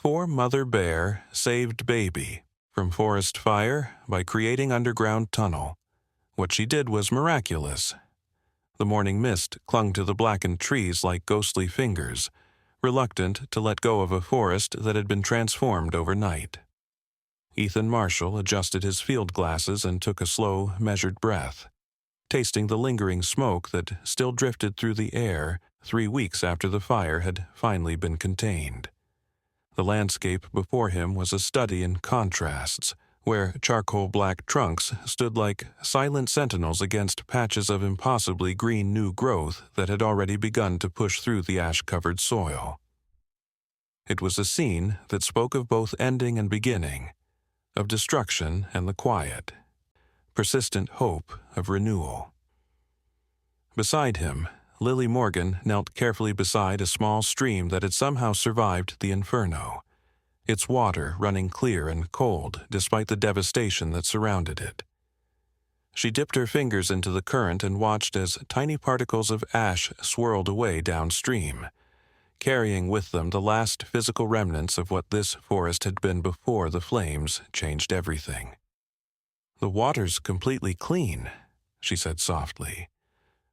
4 Mother Bear saved baby from forest fire by creating underground tunnel. What she did was miraculous. The morning mist clung to the blackened trees like ghostly fingers, reluctant to let go of a forest that had been transformed overnight. Ethan Marshall adjusted his field glasses and took a slow, measured breath, tasting the lingering smoke that still drifted through the air 3 weeks after the fire had finally been contained. The landscape before him was a study in contrasts, where charcoal-black trunks stood like silent sentinels against patches of impossibly green new growth that had already begun to push through the ash-covered soil. It was a scene that spoke of both ending and beginning, of destruction and the quiet, persistent hope of renewal. Beside him, Lily Morgan knelt carefully beside a small stream that had somehow survived the inferno, its water running clear and cold despite the devastation that surrounded it. She dipped her fingers into the current and watched as tiny particles of ash swirled away downstream, carrying with them the last physical remnants of what this forest had been before the flames changed everything. "The water's completely clean," she said softly,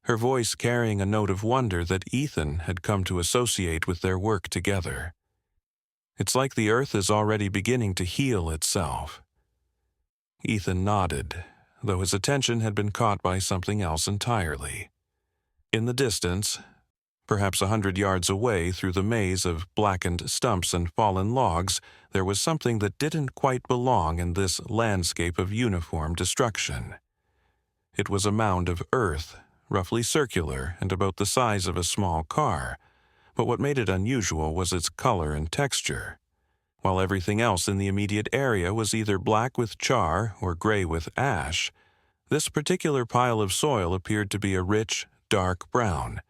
her voice carrying a note of wonder that Ethan had come to associate with their work together. "It's like the earth is already beginning to heal itself." Ethan nodded, though his attention had been caught by something else entirely. In the distance, perhaps 100 yards away through the maze of blackened stumps and fallen logs, there was something that didn't quite belong in this landscape of uniform destruction. It was a mound of earth, roughly circular and about the size of a small car, but what made it unusual was its color and texture. While everything else in the immediate area was either black with char or gray with ash, this particular pile of soil appeared to be a rich, dark brown,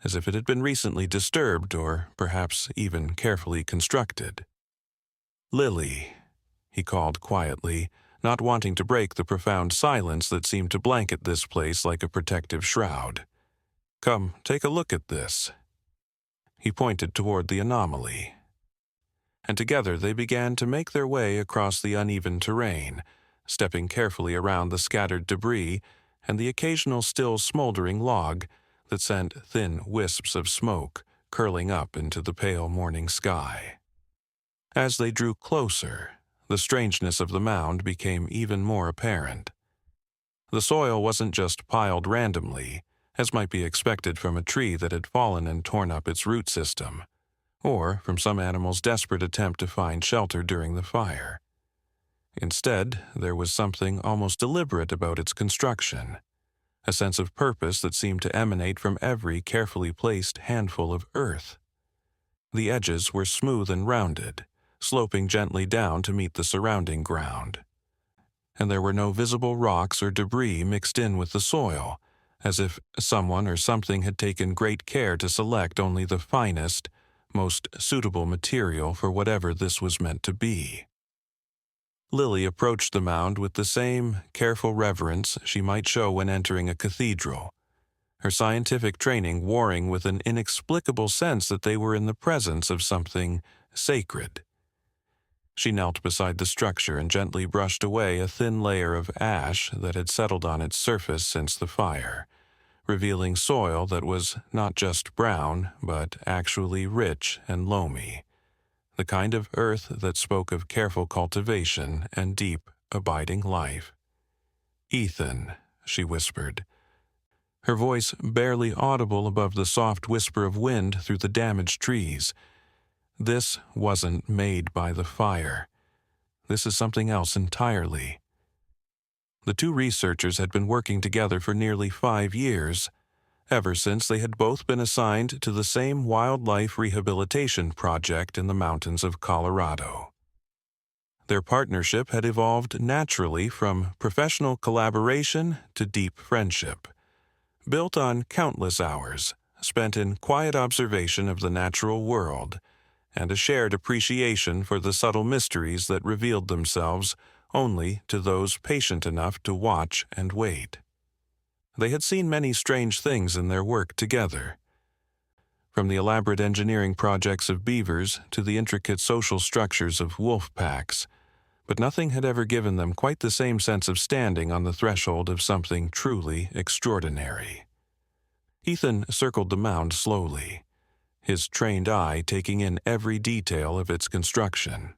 as if it had been recently disturbed or perhaps even carefully constructed. "Lily," he called quietly, not wanting to break the profound silence that seemed to blanket this place like a protective shroud. "Come, take a look at this." He pointed toward the anomaly. And together they began to make their way across the uneven terrain, stepping carefully around the scattered debris and the occasional still smoldering log that sent thin wisps of smoke curling up into the pale morning sky. As they drew closer, the strangeness of the mound became even more apparent. The soil wasn't just piled randomly, as might be expected from a tree that had fallen and torn up its root system, or from some animal's desperate attempt to find shelter during the fire. Instead, there was something almost deliberate about its construction, a sense of purpose that seemed to emanate from every carefully placed handful of earth. The edges were smooth and rounded, sloping gently down to meet the surrounding ground. And there were no visible rocks or debris mixed in with the soil, as if someone or something had taken great care to select only the finest, most suitable material for whatever this was meant to be. Lily approached the mound with the same careful reverence she might show when entering a cathedral, her scientific training warring with an inexplicable sense that they were in the presence of something sacred. She knelt beside the structure and gently brushed away a thin layer of ash that had settled on its surface since the fire, revealing soil that was not just brown, but actually rich and loamy, the kind of earth that spoke of careful cultivation and deep, abiding life. "Ethan," she whispered, her voice barely audible above the soft whisper of wind through the damaged trees. "This wasn't made by the fire. This is something else entirely." The two researchers had been working together for nearly 5 years, ever since they had both been assigned to the same wildlife rehabilitation project in the mountains of Colorado. Their partnership had evolved naturally from professional collaboration to deep friendship, built on countless hours spent in quiet observation of the natural world and a shared appreciation for the subtle mysteries that revealed themselves only to those patient enough to watch and wait. They had seen many strange things in their work together. from the elaborate engineering projects of beavers to the intricate social structures of wolf packs, but nothing had ever given them quite the same sense of standing on the threshold of something truly extraordinary. Ethan circled the mound slowly, his trained eye taking in every detail of its construction.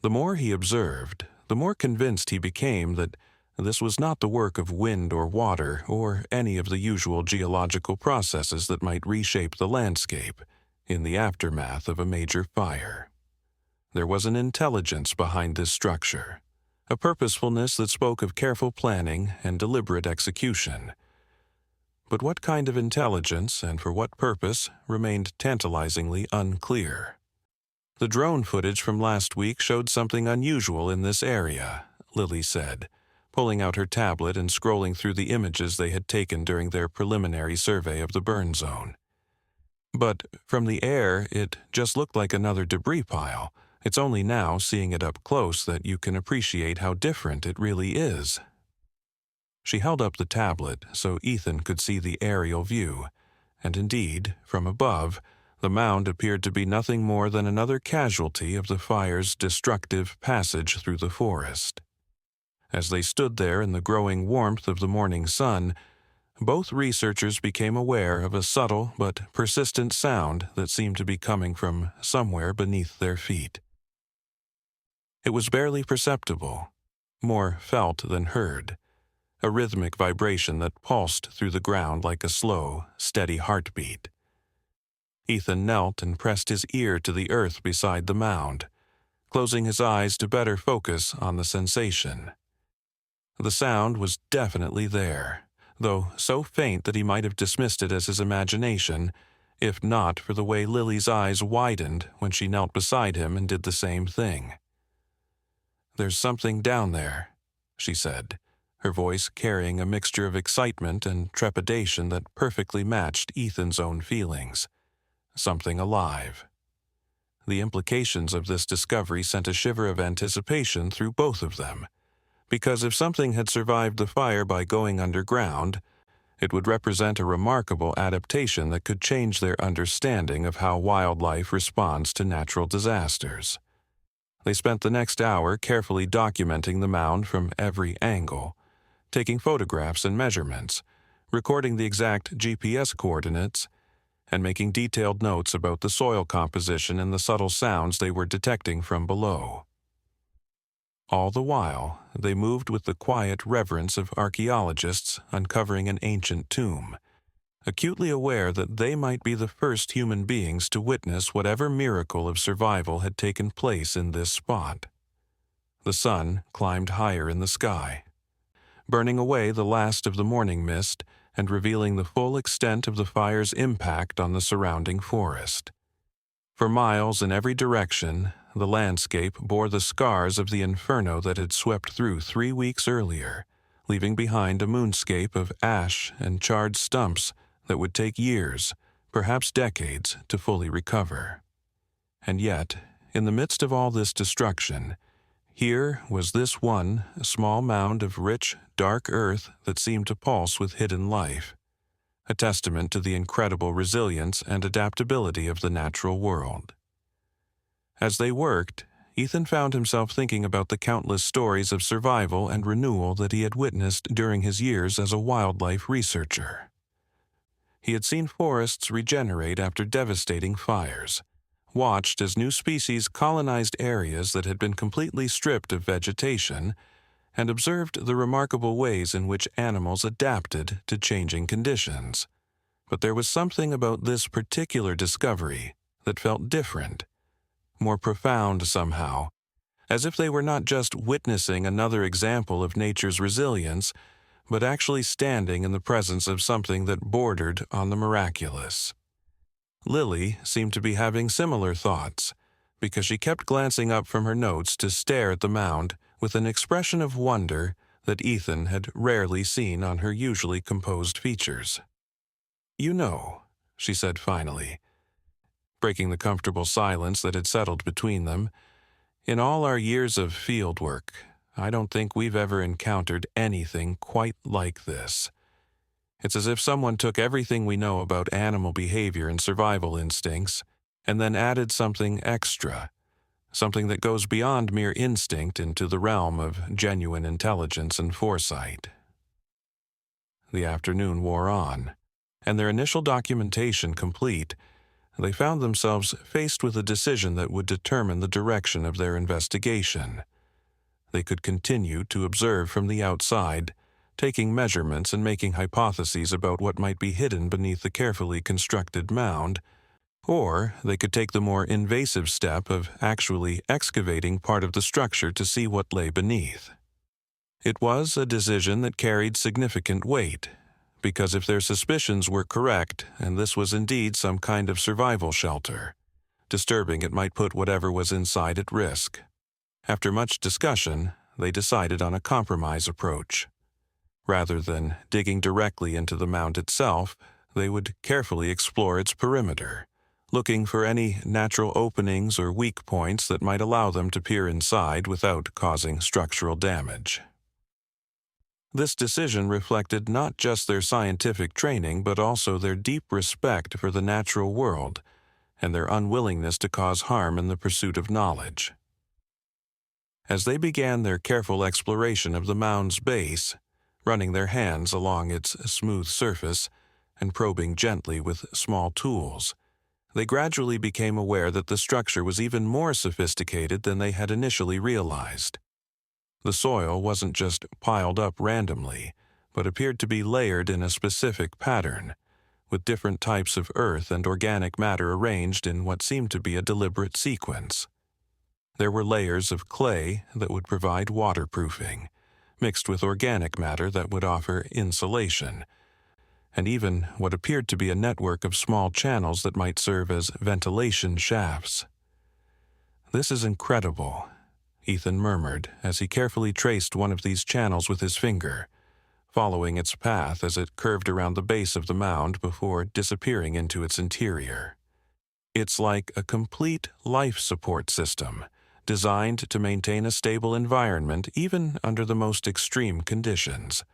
The more he observed, the more convinced he became that this was not the work of wind or water or any of the usual geological processes that might reshape the landscape in the aftermath of a major fire. There was an intelligence behind this structure, a purposefulness that spoke of careful planning and deliberate execution. But what kind of intelligence and for what purpose remained tantalizingly unclear. The drone footage from last week showed something unusual in this area, Lily said, pulling out her tablet and scrolling through the images they had taken during their preliminary survey of the burn zone. But from the air, it just looked like another debris pile. It's only now, seeing it up close, that you can appreciate how different it really is. She held up the tablet so Ethan could see the aerial view, and indeed, from above, the mound appeared to be nothing more than another casualty of the fire's destructive passage through the forest. As they stood there in the growing warmth of the morning sun, both researchers became aware of a subtle but persistent sound that seemed to be coming from somewhere beneath their feet. It was barely perceptible, more felt than heard, a rhythmic vibration that pulsed through the ground like a slow, steady heartbeat. Ethan knelt and pressed his ear to the earth beside the mound, closing his eyes to better focus on the sensation. The sound was definitely there, though so faint that he might have dismissed it as his imagination, if not for the way Lily's eyes widened when she knelt beside him and did the same thing. "There's something down there," she said, her voice carrying a mixture of excitement and trepidation that perfectly matched Ethan's own feelings. Something alive. The implications of this discovery sent a shiver of anticipation through both of them, because if something had survived the fire by going underground, it would represent a remarkable adaptation that could change their understanding of how wildlife responds to natural disasters. They spent the next hour carefully documenting the mound from every angle, taking photographs and measurements, recording the exact GPS coordinates, and making detailed notes about the soil composition and the subtle sounds they were detecting from below. All the while, they moved with the quiet reverence of archaeologists uncovering an ancient tomb, acutely aware that they might be the first human beings to witness whatever miracle of survival had taken place in this spot. The sun climbed higher in the sky, burning away the last of the morning mist and revealing the full extent of the fire's impact on the surrounding forest. For miles in every direction, the landscape bore the scars of the inferno that had swept through 3 weeks earlier, leaving behind a moonscape of ash and charred stumps that would take years, perhaps decades, to fully recover. And yet, in the midst of all this destruction, here was this one small mound of rich, dark earth that seemed to pulse with hidden life, a testament to the incredible resilience and adaptability of the natural world. As they worked, Ethan found himself thinking about the countless stories of survival and renewal that he had witnessed during his years as a wildlife researcher. He had seen forests regenerate after devastating fires, watched as new species colonized areas that had been completely stripped of vegetation, and observed the remarkable ways in which animals adapted to changing conditions. But there was something about this particular discovery that felt different, more profound somehow, as if they were not just witnessing another example of nature's resilience, but actually standing in the presence of something that bordered on the miraculous. Lily seemed to be having similar thoughts, because she kept glancing up from her notes to stare at the mound with an expression of wonder that Ethan had rarely seen on her usually composed features. "You know," she said finally, breaking the comfortable silence that had settled between them, "in all our years of field work, I don't think we've ever encountered anything quite like this. It's as if someone took everything we know about animal behavior and survival instincts and then added something extra, something that goes beyond mere instinct into the realm of genuine intelligence and foresight. The afternoon wore on, and their initial documentation complete, they found themselves faced with a decision that would determine the direction of their investigation. They could continue to observe from the outside, taking measurements and making hypotheses about what might be hidden beneath the carefully constructed mound, or they could take the more invasive step of actually excavating part of the structure to see what lay beneath. It was a decision that carried significant weight, because if their suspicions were correct, and this was indeed some kind of survival shelter, disturbing it might put whatever was inside at risk. After much discussion, they decided on a compromise approach. Rather than digging directly into the mound itself, they would carefully explore its perimeter, looking for any natural openings or weak points that might allow them to peer inside without causing structural damage. This decision reflected not just their scientific training but also their deep respect for the natural world and their unwillingness to cause harm in the pursuit of knowledge. As they began their careful exploration of the mound's base, running their hands along its smooth surface and probing gently with small tools, they gradually became aware that the structure was even more sophisticated than they had initially realized. The soil wasn't just piled up randomly, but appeared to be layered in a specific pattern, with different types of earth and organic matter arranged in what seemed to be a deliberate sequence. There were layers of clay that would provide waterproofing, mixed with organic matter that would offer insulation, and even what appeared to be a network of small channels that might serve as ventilation shafts. "This is incredible," Ethan murmured as he carefully traced one of these channels with his finger, following its path as it curved around the base of the mound before disappearing into its interior. "It's like a complete life support system, designed to maintain a stable environment even under the most extreme conditions."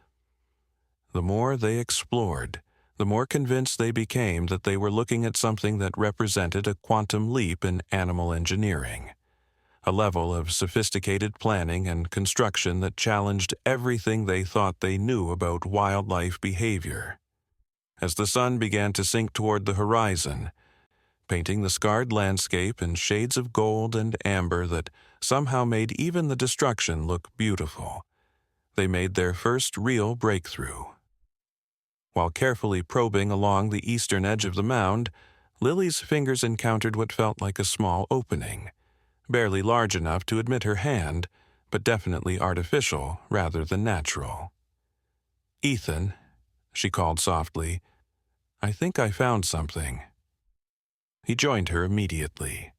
The more they explored, the more convinced they became that they were looking at something that represented a quantum leap in animal engineering, a level of sophisticated planning and construction that challenged everything they thought they knew about wildlife behavior. As the sun began to sink toward the horizon, painting the scarred landscape in shades of gold and amber that somehow made even the destruction look beautiful, they made their first real breakthrough. While carefully probing along the eastern edge of the mound, Lily's fingers encountered what felt like a small opening, barely large enough to admit her hand, but definitely artificial rather than natural. "Ethan," she called softly, "I think I found something." He joined her immediately,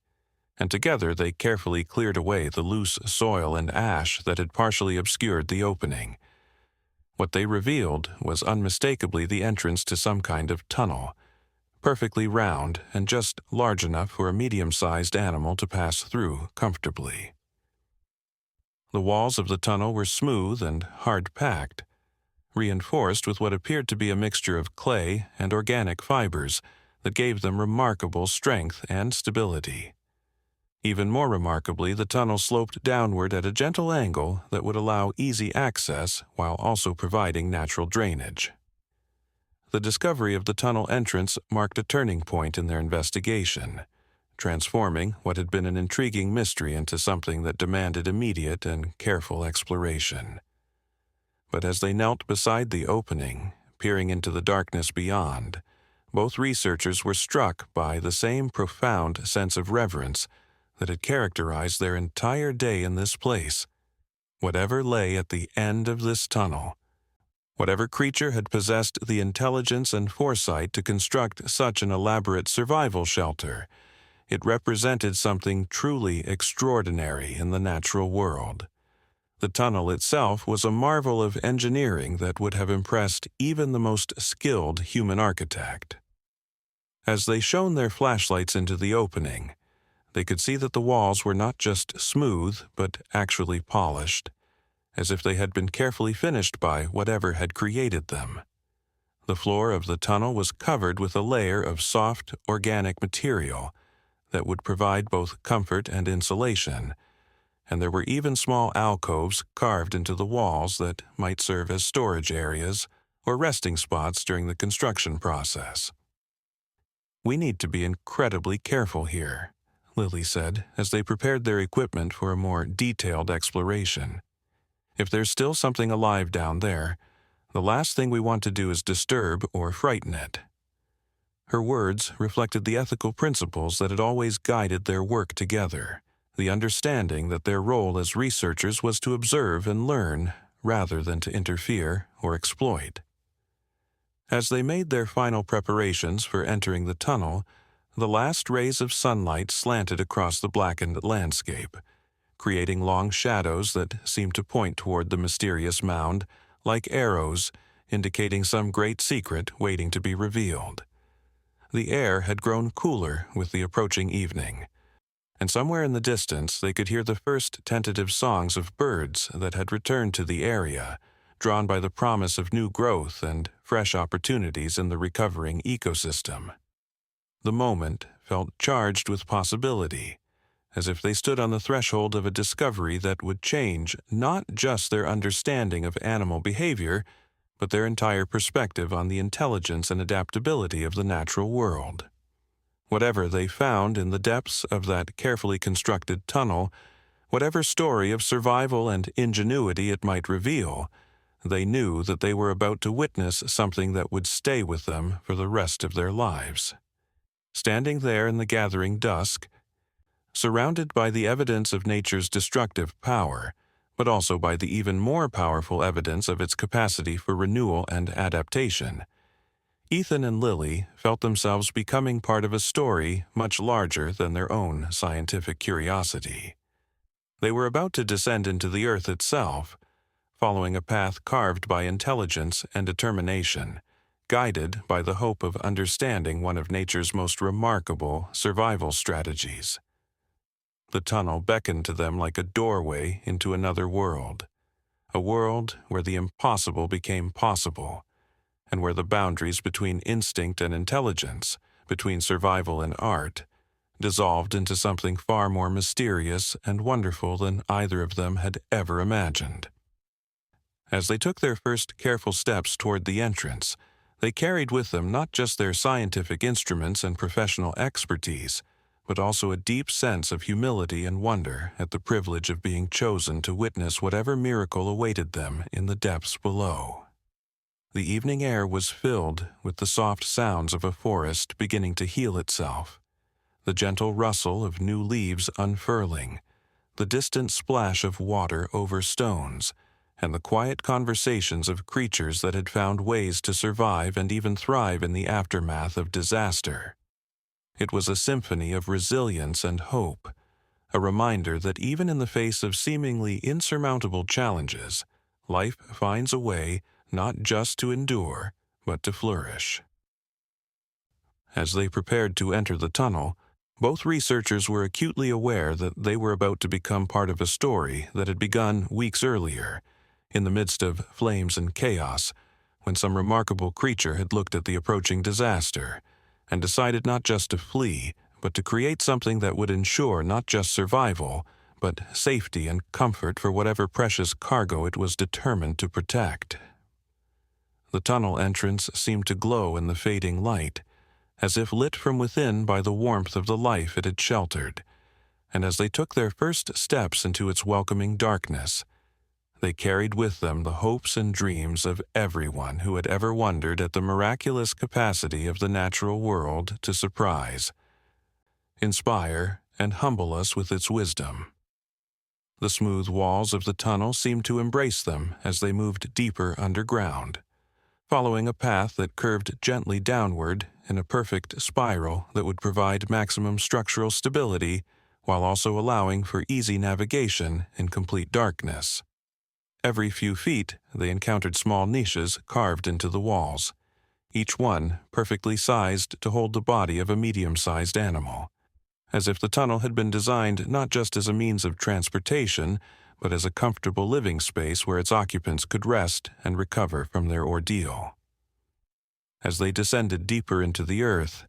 and together they carefully cleared away the loose soil and ash that had partially obscured the opening. What they revealed was unmistakably the entrance to some kind of tunnel, perfectly round and just large enough for a medium-sized animal to pass through comfortably. The walls of the tunnel were smooth and hard-packed, reinforced with what appeared to be a mixture of clay and organic fibers that gave them remarkable strength and stability. Even more remarkably, the tunnel sloped downward at a gentle angle that would allow easy access while also providing natural drainage. The discovery of the tunnel entrance marked a turning point in their investigation, transforming what had been an intriguing mystery into something that demanded immediate and careful exploration. But as they knelt beside the opening, peering into the darkness beyond, both researchers were struck by the same profound sense of reverence that had characterized their entire day in this place. Whatever lay at the end of this tunnel, whatever creature had possessed the intelligence and foresight to construct such an elaborate survival shelter, it represented something truly extraordinary in the natural world. The tunnel itself was a marvel of engineering that would have impressed even the most skilled human architect. As they shone their flashlights into the opening, they could see that the walls were not just smooth, but actually polished, as if they had been carefully finished by whatever had created them. The floor of the tunnel was covered with a layer of soft, organic material that would provide both comfort and insulation, and there were even small alcoves carved into the walls that might serve as storage areas or resting spots during the construction process. "We need to be incredibly careful here," Lily said as they prepared their equipment for a more detailed exploration. "If there's still something alive down there, the last thing we want to do is disturb or frighten it." Her words reflected the ethical principles that had always guided their work together, the understanding that their role as researchers was to observe and learn rather than to interfere or exploit. As they made their final preparations for entering the tunnel, the last rays of sunlight slanted across the blackened landscape, creating long shadows that seemed to point toward the mysterious mound, like arrows indicating some great secret waiting to be revealed. The air had grown cooler with the approaching evening, and somewhere in the distance they could hear the first tentative songs of birds that had returned to the area, drawn by the promise of new growth and fresh opportunities in the recovering ecosystem. The moment felt charged with possibility, as if they stood on the threshold of a discovery that would change not just their understanding of animal behavior, but their entire perspective on the intelligence and adaptability of the natural world. Whatever they found in the depths of that carefully constructed tunnel, whatever story of survival and ingenuity it might reveal, they knew that they were about to witness something that would stay with them for the rest of their lives. Standing there in the gathering dusk, surrounded by the evidence of nature's destructive power, but also by the even more powerful evidence of its capacity for renewal and adaptation, Ethan and Lily felt themselves becoming part of a story much larger than their own scientific curiosity. They were about to descend into the earth itself, following a path carved by intelligence and determination, guided by the hope of understanding one of nature's most remarkable survival strategies. The tunnel beckoned to them like a doorway into another world, a world where the impossible became possible, and where the boundaries between instinct and intelligence, between survival and art, dissolved into something far more mysterious and wonderful than either of them had ever imagined. As they took their first careful steps toward the entrance, they carried with them not just their scientific instruments and professional expertise, but also a deep sense of humility and wonder at the privilege of being chosen to witness whatever miracle awaited them in the depths below. The evening air was filled with the soft sounds of a forest beginning to heal itself, the gentle rustle of new leaves unfurling, the distant splash of water over stones, and the quiet conversations of creatures that had found ways to survive and even thrive in the aftermath of disaster. It was a symphony of resilience and hope, a reminder that even in the face of seemingly insurmountable challenges, life finds a way not just to endure, but to flourish. As they prepared to enter the tunnel, both researchers were acutely aware that they were about to become part of a story that had begun weeks earlier, in the midst of flames and chaos, when some remarkable creature had looked at the approaching disaster and decided not just to flee, but to create something that would ensure not just survival, but safety and comfort for whatever precious cargo it was determined to protect. The tunnel entrance seemed to glow in the fading light, as if lit from within by the warmth of the life it had sheltered, and as they took their first steps into its welcoming darkness, they carried with them the hopes and dreams of everyone who had ever wondered at the miraculous capacity of the natural world to surprise, inspire, and humble us with its wisdom. The smooth walls of the tunnel seemed to embrace them as they moved deeper underground, following a path that curved gently downward in a perfect spiral that would provide maximum structural stability while also allowing for easy navigation in complete darkness. Every few feet, they encountered small niches carved into the walls, each one perfectly sized to hold the body of a medium-sized animal, as if the tunnel had been designed not just as a means of transportation, but as a comfortable living space where its occupants could rest and recover from their ordeal. As they descended deeper into the earth,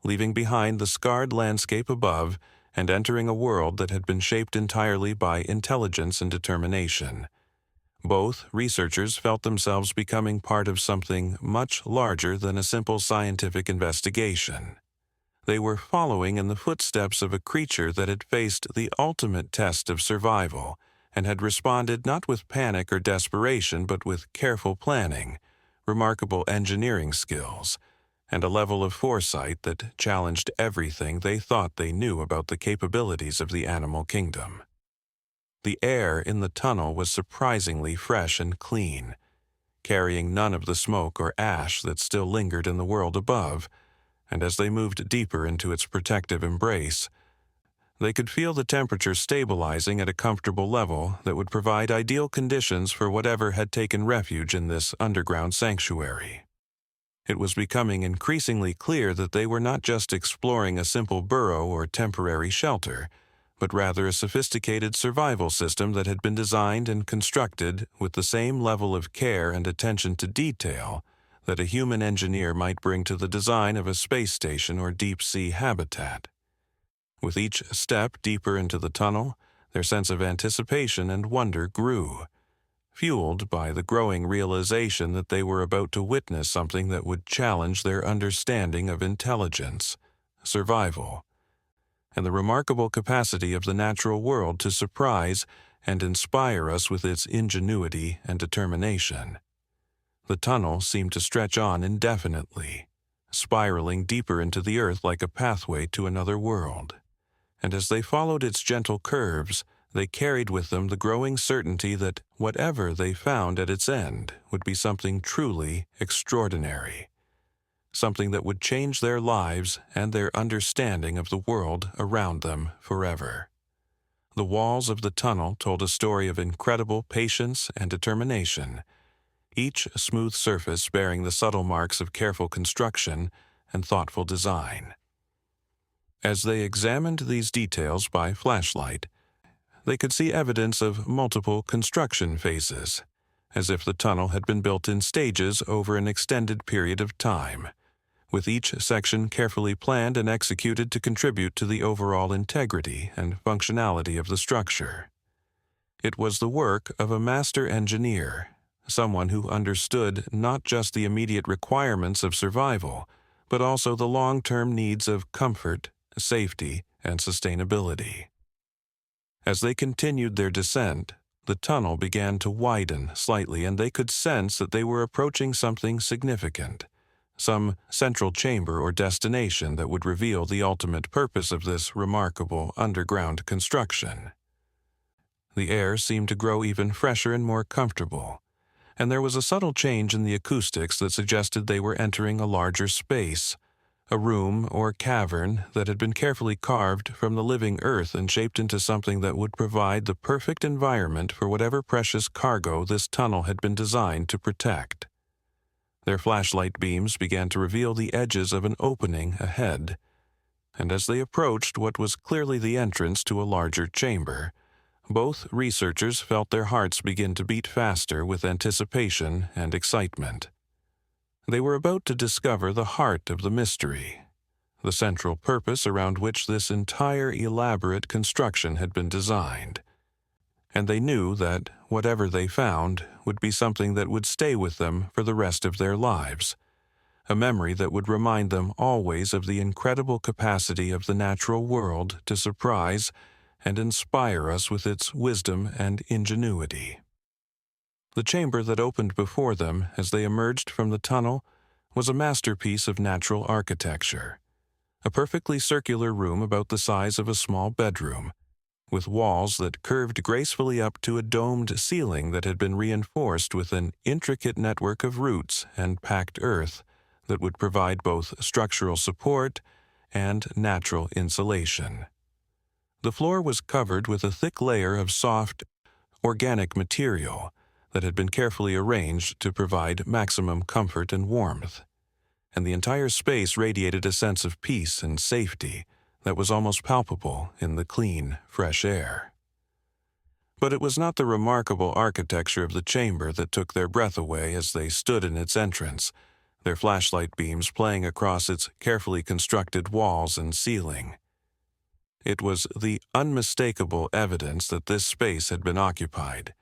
leaving behind the scarred landscape above and entering a world that had been shaped entirely by intelligence and determination. Both researchers felt themselves becoming part of something much larger than a simple scientific investigation. They were following in the footsteps of a creature that had faced the ultimate test of survival and had responded not with panic or desperation but with careful planning, remarkable engineering skills, and a level of foresight that challenged everything they thought they knew about the capabilities of the animal kingdom. The air in the tunnel was surprisingly fresh and clean, carrying none of the smoke or ash that still lingered in the world above, and as they moved deeper into its protective embrace, they could feel the temperature stabilizing at a comfortable level that would provide ideal conditions for whatever had taken refuge in this underground sanctuary. It was becoming increasingly clear that they were not just exploring a simple burrow or temporary shelter, but rather a sophisticated survival system that had been designed and constructed with the same level of care and attention to detail that a human engineer might bring to the design of a space station or deep-sea habitat. With each step deeper into the tunnel, their sense of anticipation and wonder grew, fueled by the growing realization that they were about to witness something that would challenge their understanding of intelligence, survival, and the remarkable capacity of the natural world to surprise and inspire us with its ingenuity and determination. The tunnel seemed to stretch on indefinitely, spiraling deeper into the earth like a pathway to another world. And as they followed its gentle curves, they carried with them the growing certainty that whatever they found at its end would be something truly extraordinary, something that would change their lives and their understanding of the world around them forever. The walls of the tunnel told a story of incredible patience and determination, each smooth surface bearing the subtle marks of careful construction and thoughtful design. As they examined these details by flashlight, they could see evidence of multiple construction phases, as if the tunnel had been built in stages over an extended period of time, with each section carefully planned and executed to contribute to the overall integrity and functionality of the structure. It was the work of a master engineer, someone who understood not just the immediate requirements of survival, but also the long-term needs of comfort, safety, and sustainability. As they continued their descent, the tunnel began to widen slightly, and they could sense that they were approaching something significant, some central chamber or destination that would reveal the ultimate purpose of this remarkable underground construction. The air seemed to grow even fresher and more comfortable, and there was a subtle change in the acoustics that suggested they were entering a larger space, a room or cavern that had been carefully carved from the living earth and shaped into something that would provide the perfect environment for whatever precious cargo this tunnel had been designed to protect. Their flashlight beams began to reveal the edges of an opening ahead, and as they approached what was clearly the entrance to a larger chamber, both researchers felt their hearts begin to beat faster with anticipation and excitement. They were about to discover the heart of the mystery, the central purpose around which this entire elaborate construction had been designed. And they knew that whatever they found would be something that would stay with them for the rest of their lives, a memory that would remind them always of the incredible capacity of the natural world to surprise and inspire us with its wisdom and ingenuity. The chamber that opened before them as they emerged from the tunnel was a masterpiece of natural architecture, a perfectly circular room about the size of a small bedroom, with walls that curved gracefully up to a domed ceiling that had been reinforced with an intricate network of roots and packed earth that would provide both structural support and natural insulation. The floor was covered with a thick layer of soft, organic material that had been carefully arranged to provide maximum comfort and warmth, and the entire space radiated a sense of peace and safety that was almost palpable in the clean, fresh air. But it was not the remarkable architecture of the chamber that took their breath away as they stood in its entrance, their flashlight beams playing across its carefully constructed walls and ceiling. It was the unmistakable evidence that this space had been occupied,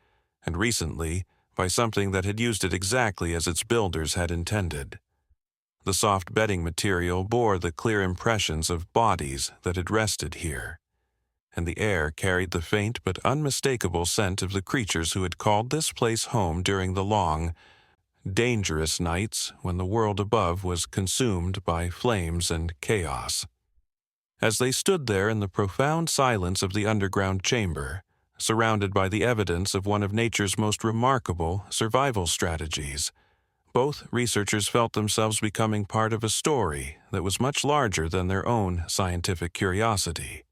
and recently, by something that had used it exactly as its builders had intended. The soft bedding material bore the clear impressions of bodies that had rested here, and the air carried the faint but unmistakable scent of the creatures who had called this place home during the long, dangerous nights when the world above was consumed by flames and chaos. As they stood there in the profound silence of the underground chamber, surrounded by the evidence of one of nature's most remarkable survival strategies, both researchers felt themselves becoming part of a story that was much larger than their own scientific curiosity.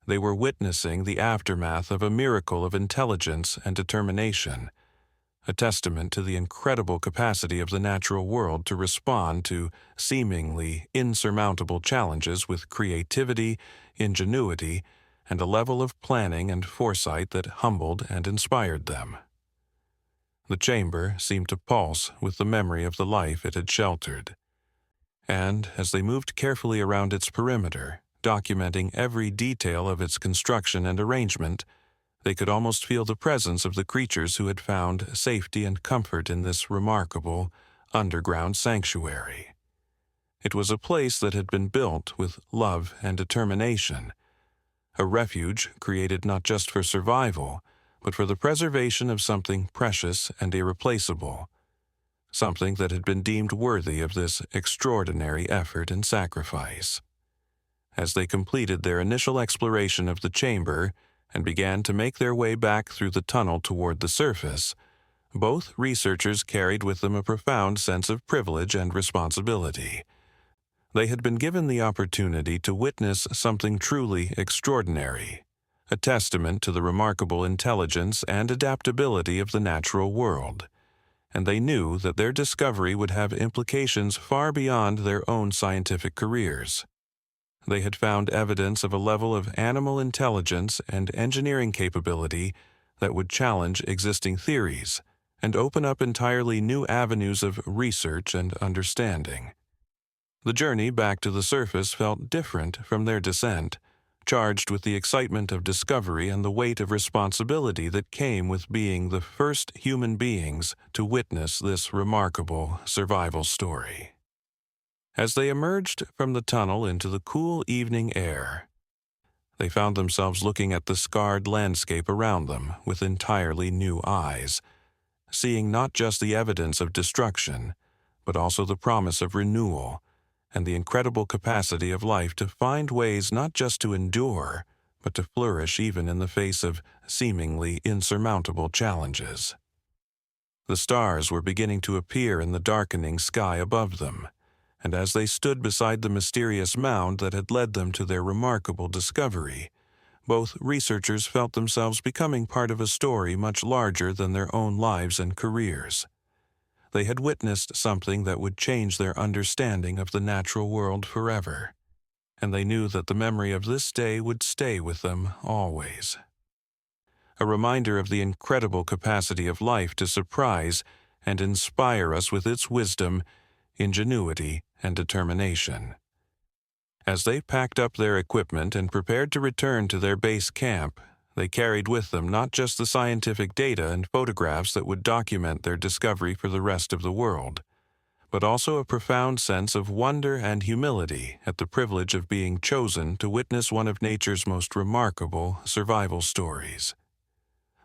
They were witnessing the aftermath of a miracle of intelligence and determination, a testament to the incredible capacity of the natural world to respond to seemingly insurmountable challenges with creativity, ingenuity, and a level of planning and foresight that humbled and inspired them. The chamber seemed to pulse with the memory of the life it had sheltered, and as they moved carefully around its perimeter, documenting every detail of its construction and arrangement, they could almost feel the presence of the creatures who had found safety and comfort in this remarkable, underground sanctuary. It was a place that had been built with love and determination, a refuge created not just for survival, but for the preservation of something precious and irreplaceable, something that had been deemed worthy of this extraordinary effort and sacrifice. As they completed their initial exploration of the chamber and began to make their way back through the tunnel toward the surface, both researchers carried with them a profound sense of privilege and responsibility. They had been given the opportunity to witness something truly extraordinary, a testament to the remarkable intelligence and adaptability of the natural world, and they knew that their discovery would have implications far beyond their own scientific careers. They had found evidence of a level of animal intelligence and engineering capability that would challenge existing theories and open up entirely new avenues of research and understanding. The journey back to the surface felt different from their descent, charged with the excitement of discovery and the weight of responsibility that came with being the first human beings to witness this remarkable survival story. As they emerged from the tunnel into the cool evening air, they found themselves looking at the scarred landscape around them with entirely new eyes, seeing not just the evidence of destruction, but also the promise of renewal and the incredible capacity of life to find ways not just to endure, but to flourish even in the face of seemingly insurmountable challenges. The stars were beginning to appear in the darkening sky above them, and as they stood beside the mysterious mound that had led them to their remarkable discovery, both researchers felt themselves becoming part of a story much larger than their own lives and careers. They had witnessed something that would change their understanding of the natural world forever, and they knew that the memory of this day would stay with them always. A reminder of the incredible capacity of life to surprise and inspire us with its wisdom, ingenuity, and determination. As they packed up their equipment and prepared to return to their base camp, they carried with them not just the scientific data and photographs that would document their discovery for the rest of the world, but also a profound sense of wonder and humility at the privilege of being chosen to witness one of nature's most remarkable survival stories.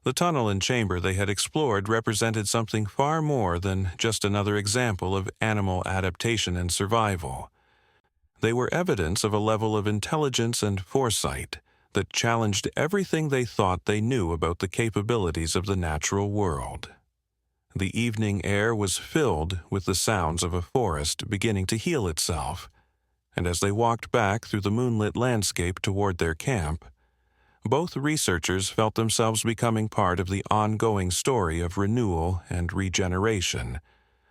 The tunnel and chamber they had explored represented something far more than just another example of animal adaptation and survival. They were evidence of a level of intelligence and foresight that challenged everything they thought they knew about the capabilities of the natural world. The evening air was filled with the sounds of a forest beginning to heal itself, and as they walked back through the moonlit landscape toward their camp, both researchers felt themselves becoming part of the ongoing story of renewal and regeneration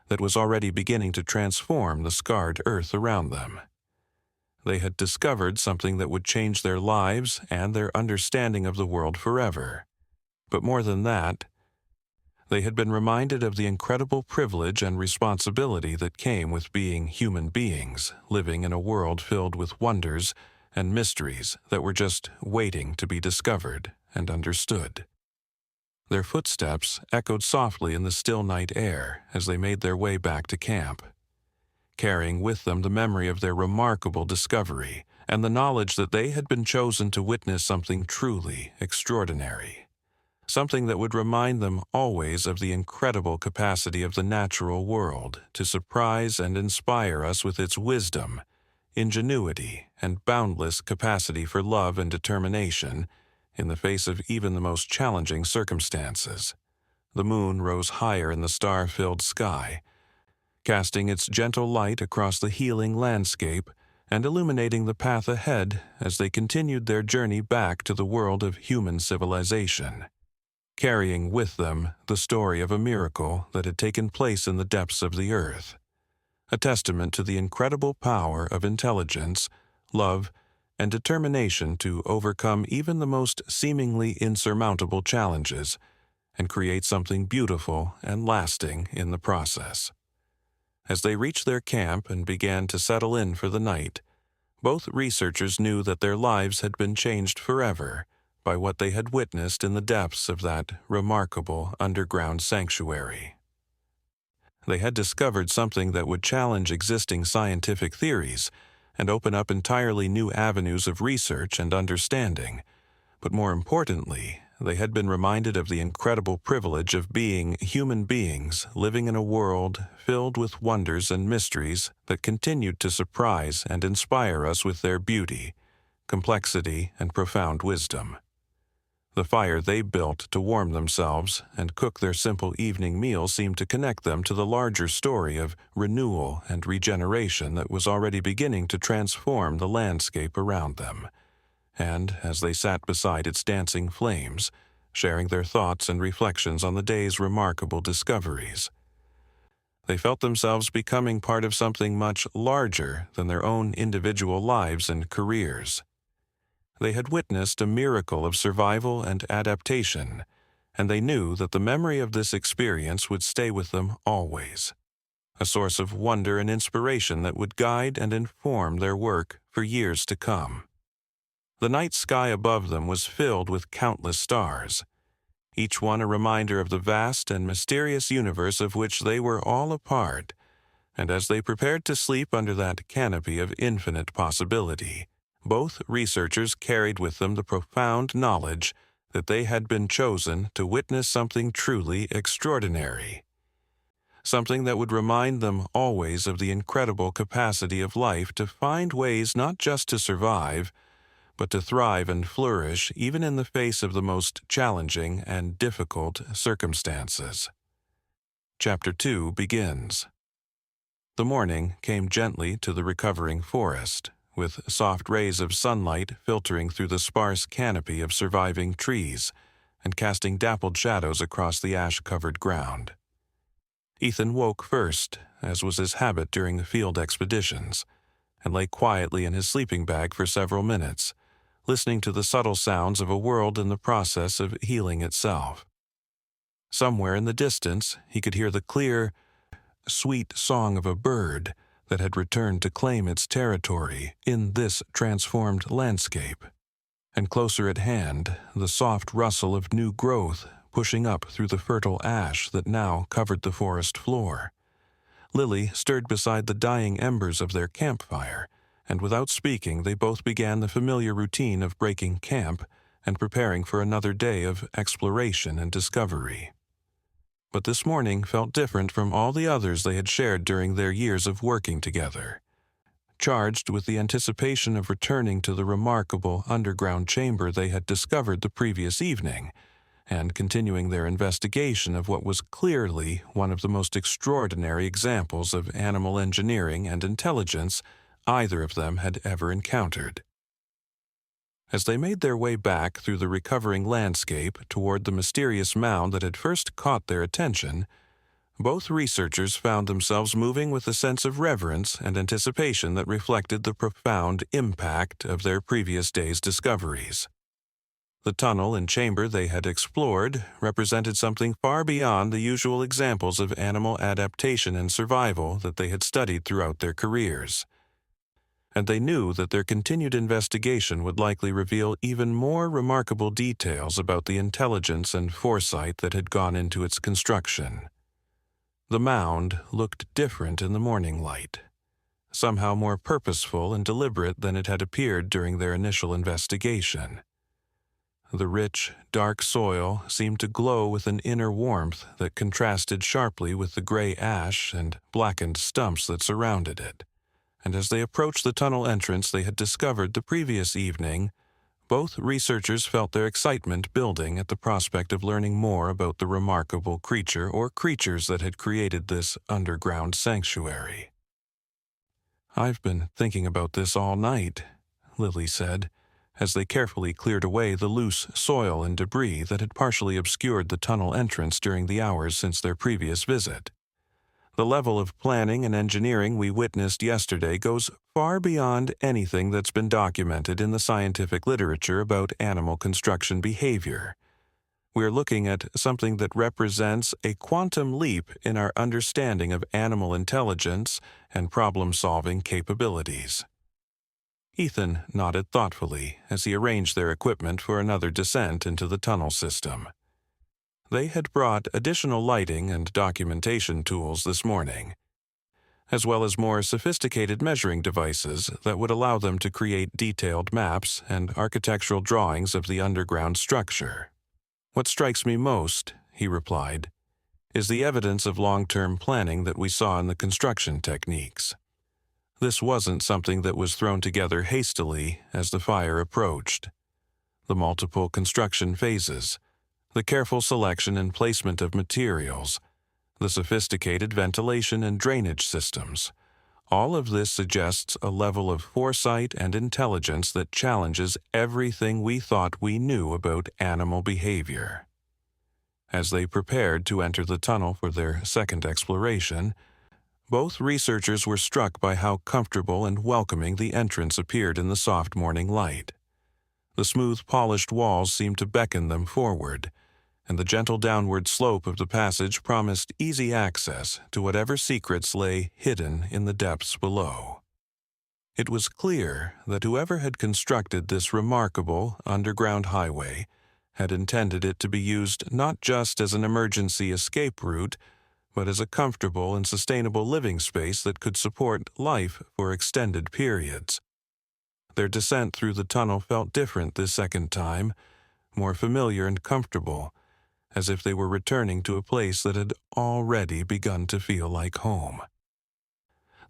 that was already beginning to transform the scarred earth around them. They had discovered something that would change their lives and their understanding of the world forever. But more than that, They had been reminded of the incredible privilege and responsibility that came with being human beings, living in a world filled with wonders and mysteries that were just waiting to be discovered and understood. Their footsteps echoed softly in the still night air as they made their way back to camp, carrying with them the memory of their remarkable discovery and the knowledge that they had been chosen to witness something truly extraordinary. Something that would remind them always of the incredible capacity of the natural world to surprise and inspire us with its wisdom, ingenuity, and boundless capacity for love and determination in the face of even the most challenging circumstances. The moon rose higher in the star-filled sky, casting its gentle light across the healing landscape and illuminating the path ahead as they continued their journey back to the world of human civilization, carrying with them the story of a miracle that had taken place in the depths of the earth, a testament to the incredible power of intelligence, love, and determination to overcome even the most seemingly insurmountable challenges and create something beautiful and lasting in the process. As they reached their camp and began to settle in for the night, both researchers knew that their lives had been changed forever by what they had witnessed in the depths of that remarkable underground sanctuary. They had discovered something that would challenge existing scientific theories and open up entirely new avenues of research and understanding, but more importantly, they had been reminded of the incredible privilege of being human beings living in a world filled with wonders and mysteries that continued to surprise and inspire us with their beauty, complexity, and profound wisdom. The fire they built to warm themselves and cook their simple evening meal seemed to connect them to the larger story of renewal and regeneration that was already beginning to transform the landscape around them. And as they sat beside its dancing flames, sharing their thoughts and reflections on the day's remarkable discoveries, they felt themselves becoming part of something much larger than their own individual lives and careers. They had witnessed a miracle of survival and adaptation, and they knew that the memory of this experience would stay with them always, a source of wonder and inspiration that would guide and inform their work for years to come. The night sky above them was filled with countless stars, each one a reminder of the vast and mysterious universe of which they were all a part, and as they prepared to sleep under that canopy of infinite possibility, both researchers carried with them the profound knowledge that they had been chosen to witness something truly extraordinary, something that would remind them always of the incredible capacity of life to find ways not just to survive, but to thrive and flourish even in the face of the most challenging and difficult circumstances. Chapter 2 begins. The morning came gently to the recovering forest, with soft rays of sunlight filtering through the sparse canopy of surviving trees and casting dappled shadows across the ash-covered ground. Ethan woke first, as was his habit during the field expeditions, and lay quietly in his sleeping bag for several minutes, listening to the subtle sounds of a world in the process of healing itself. Somewhere in the distance, he could hear the clear, sweet song of a bird that had returned to claim its territory in this transformed landscape, and closer at hand, the soft rustle of new growth pushing up through the fertile ash that now covered the forest floor. Lily stirred beside the dying embers of their campfire, and without speaking they both began the familiar routine of breaking camp and preparing for another day of exploration and discovery. But this morning felt different from all the others they had shared during their years of working together. Charged with the anticipation of returning to the remarkable underground chamber they had discovered the previous evening, and continuing their investigation of what was clearly one of the most extraordinary examples of animal engineering and intelligence either of them had ever encountered. As they made their way back through the recovering landscape toward the mysterious mound that had first caught their attention, both researchers found themselves moving with a sense of reverence and anticipation that reflected the profound impact of their previous day's discoveries. The tunnel and chamber they had explored represented something far beyond the usual examples of animal adaptation and survival that they had studied throughout their careers. And they knew that their continued investigation would likely reveal even more remarkable details about the intelligence and foresight that had gone into its construction. The mound looked different in the morning light, somehow more purposeful and deliberate than it had appeared during their initial investigation. The rich, dark soil seemed to glow with an inner warmth that contrasted sharply with the gray ash and blackened stumps that surrounded it. And as they approached the tunnel entrance they had discovered the previous evening, both researchers felt their excitement building at the prospect of learning more about the remarkable creature or creatures that had created this underground sanctuary. "I've been thinking about this all night," Lily said, as they carefully cleared away the loose soil and debris that had partially obscured the tunnel entrance during the hours since their previous visit. "The level of planning and engineering we witnessed yesterday goes far beyond anything that's been documented in the scientific literature about animal construction behavior. We're looking at something that represents a quantum leap in our understanding of animal intelligence and problem-solving capabilities." Ethan nodded thoughtfully as he arranged their equipment for another descent into the tunnel system. They had brought additional lighting and documentation tools this morning, as well as more sophisticated measuring devices that would allow them to create detailed maps and architectural drawings of the underground structure. "What strikes me most," he replied, "is the evidence of long-term planning that we saw in the construction techniques. This wasn't something that was thrown together hastily as the fire approached. The multiple construction phases, the careful selection and placement of materials, the sophisticated ventilation and drainage systems, all of this suggests a level of foresight and intelligence that challenges everything we thought we knew about animal behavior." As they prepared to enter the tunnel for their second exploration, both researchers were struck by how comfortable and welcoming the entrance appeared in the soft morning light. The smooth, polished walls seemed to beckon them forward, and the gentle downward slope of the passage promised easy access to whatever secrets lay hidden in the depths below. It was clear that whoever had constructed this remarkable underground highway had intended it to be used not just as an emergency escape route, but as a comfortable and sustainable living space that could support life for extended periods. Their descent through the tunnel felt different this second time, more familiar and comfortable, as if they were returning to a place that had already begun to feel like home.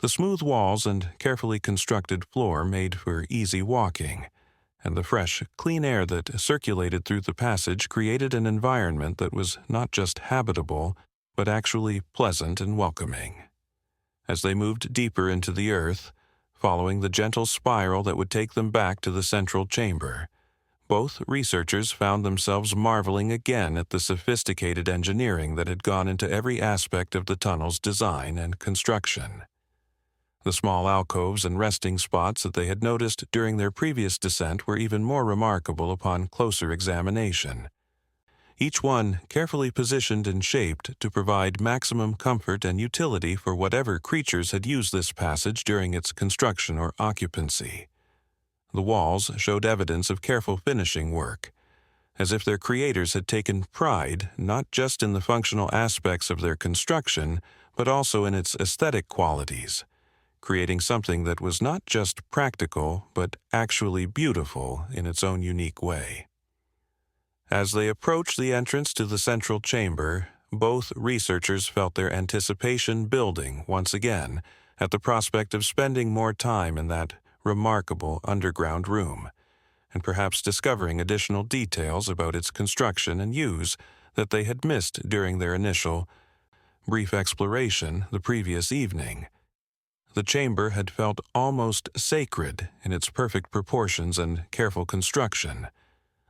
The smooth walls and carefully constructed floor made for easy walking, and the fresh, clean air that circulated through the passage created an environment that was not just habitable, but actually pleasant and welcoming. As they moved deeper into the earth, following the gentle spiral that would take them back to the central chamber, both researchers found themselves marveling again at the sophisticated engineering that had gone into every aspect of the tunnel's design and construction. The small alcoves and resting spots that they had noticed during their previous descent were even more remarkable upon closer examination. Each one carefully positioned and shaped to provide maximum comfort and utility for whatever creatures had used this passage during its construction or occupancy. The walls showed evidence of careful finishing work, as if their creators had taken pride not just in the functional aspects of their construction, but also in its aesthetic qualities, creating something that was not just practical, but actually beautiful in its own unique way. As they approached the entrance to the central chamber, both researchers felt their anticipation building once again at the prospect of spending more time in that remarkable underground room, and perhaps discovering additional details about its construction and use that they had missed during their initial, brief exploration the previous evening. The chamber had felt almost sacred in its perfect proportions and careful construction,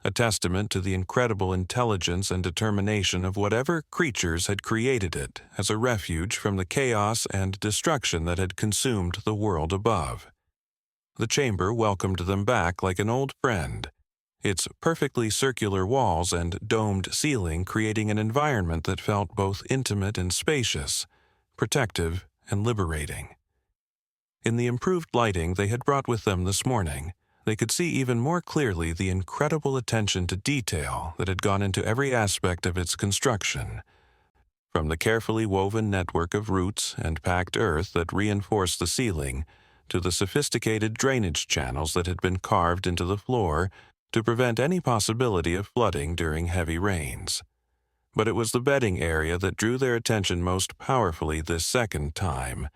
a testament to the incredible intelligence and determination of whatever creatures had created it as a refuge from the chaos and destruction that had consumed the world above. The chamber welcomed them back like an old friend, its perfectly circular walls and domed ceiling creating an environment that felt both intimate and spacious, protective and liberating. In the improved lighting they had brought with them this morning, they could see even more clearly the incredible attention to detail that had gone into every aspect of its construction, from the carefully woven network of roots and packed earth that reinforced the ceiling, to the sophisticated drainage channels that had been carved into the floor to prevent any possibility of flooding during heavy rains. But it was the bedding area that drew their attention most powerfully this second time,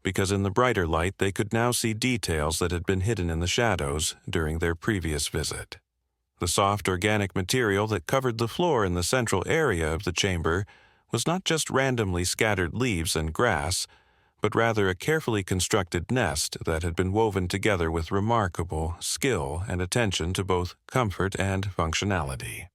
because in the brighter light they could now see details that had been hidden in the shadows during their previous visit. The soft organic material that covered the floor in the central area of the chamber was not just randomly scattered leaves and grass, but rather a carefully constructed nest that had been woven together with remarkable skill and attention to both comfort and functionality.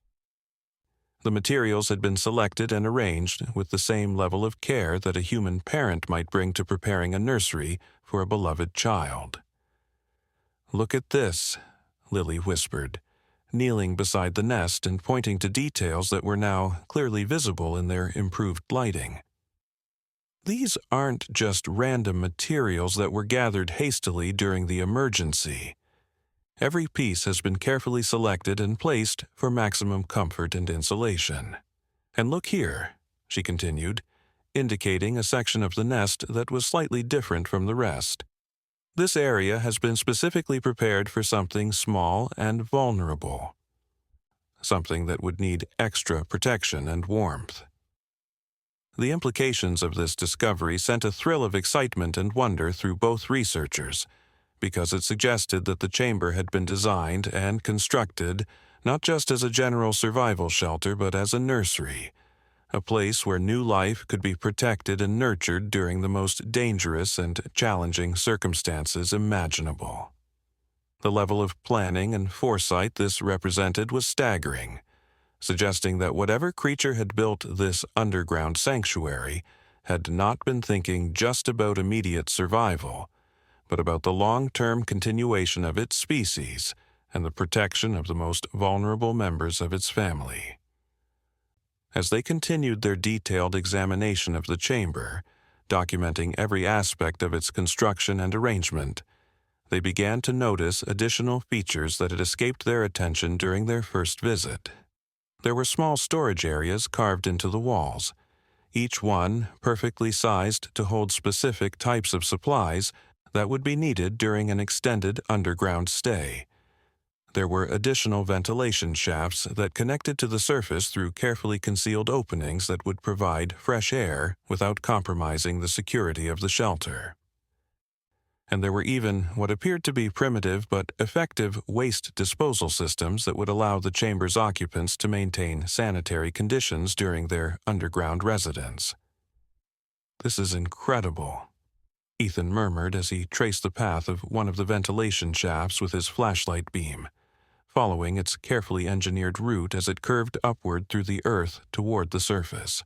The materials had been selected and arranged with the same level of care that a human parent might bring to preparing a nursery for a beloved child. "Look at this," Lily whispered, kneeling beside the nest and pointing to details that were now clearly visible in their improved lighting. "These aren't just random materials that were gathered hastily during the emergency. Every piece has been carefully selected and placed for maximum comfort and insulation. And look here," she continued, indicating a section of the nest that was slightly different from the rest. "This area has been specifically prepared for something small and vulnerable, something that would need extra protection and warmth." The implications of this discovery sent a thrill of excitement and wonder through both researchers, because it suggested that the chamber had been designed and constructed not just as a general survival shelter but as a nursery, a place where new life could be protected and nurtured during the most dangerous and challenging circumstances imaginable. The level of planning and foresight this represented was staggering, suggesting that whatever creature had built this underground sanctuary had not been thinking just about immediate survival, but about the long-term continuation of its species and the protection of the most vulnerable members of its family. As they continued their detailed examination of the chamber, documenting every aspect of its construction and arrangement, they began to notice additional features that had escaped their attention during their first visit. There were small storage areas carved into the walls, each one perfectly sized to hold specific types of supplies that would be needed during an extended underground stay. There were additional ventilation shafts that connected to the surface through carefully concealed openings that would provide fresh air without compromising the security of the shelter. And there were even what appeared to be primitive but effective waste disposal systems that would allow the chamber's occupants to maintain sanitary conditions during their underground residence. "This is incredible," Ethan murmured as he traced the path of one of the ventilation shafts with his flashlight beam, following its carefully engineered route as it curved upward through the earth toward the surface.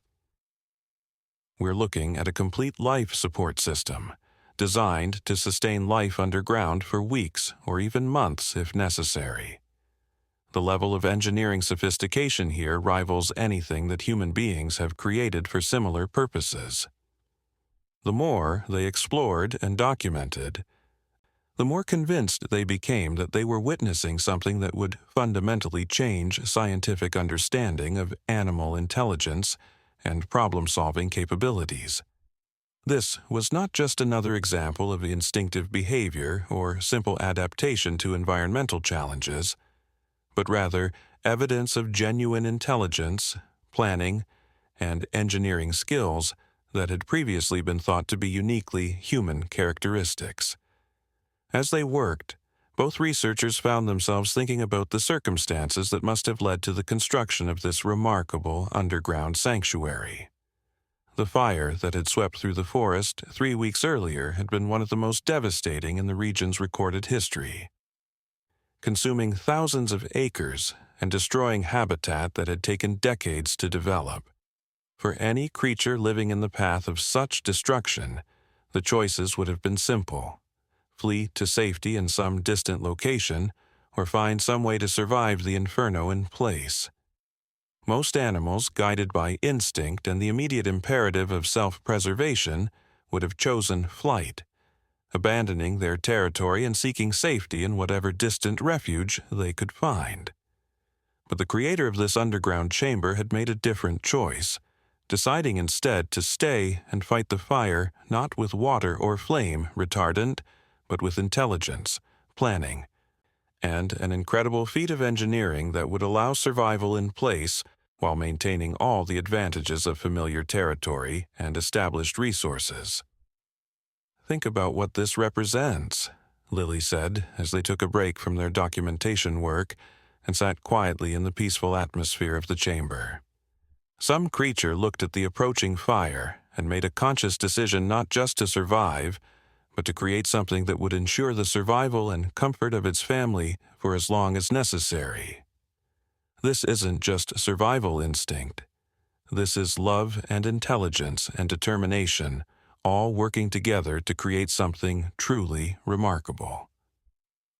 "We're looking at a complete life support system, designed to sustain life underground for weeks or even months if necessary. The level of engineering sophistication here rivals anything that human beings have created for similar purposes." The more they explored and documented, the more convinced they became that they were witnessing something that would fundamentally change scientific understanding of animal intelligence and problem-solving capabilities. This was not just another example of instinctive behavior or simple adaptation to environmental challenges, but rather evidence of genuine intelligence, planning, and engineering skills that had previously been thought to be uniquely human characteristics. As they worked, both researchers found themselves thinking about the circumstances that must have led to the construction of this remarkable underground sanctuary. The fire that had swept through the forest 3 weeks earlier had been one of the most devastating in the region's recorded history, consuming thousands of acres and destroying habitat that had taken decades to develop. For any creature living in the path of such destruction, the choices would have been simple: flee to safety in some distant location, or find some way to survive the inferno in place. Most animals, guided by instinct and the immediate imperative of self-preservation, would have chosen flight, abandoning their territory and seeking safety in whatever distant refuge they could find. But the creator of this underground chamber had made a different choice, deciding instead to stay and fight the fire not with water or flame retardant, but with intelligence, planning, and an incredible feat of engineering that would allow survival in place while maintaining all the advantages of familiar territory and established resources. "Think about what this represents," Lily said as they took a break from their documentation work and sat quietly in the peaceful atmosphere of the chamber. Some creature looked at the approaching fire and made a conscious decision not just to survive, but to create something that would ensure the survival and comfort of its family for as long as necessary. This isn't just survival instinct. This is love and intelligence and determination, all working together to create something truly remarkable.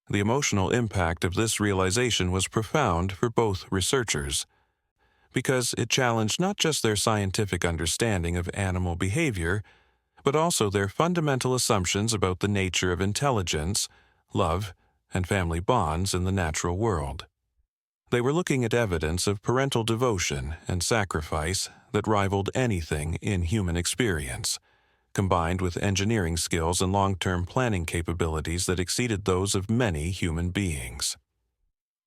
The emotional impact of this realization was profound for both researchers, because it challenged not just their scientific understanding of animal behavior, but also their fundamental assumptions about the nature of intelligence, love, and family bonds in the natural world. They were looking at evidence of parental devotion and sacrifice that rivaled anything in human experience, combined with engineering skills and long-term planning capabilities that exceeded those of many human beings.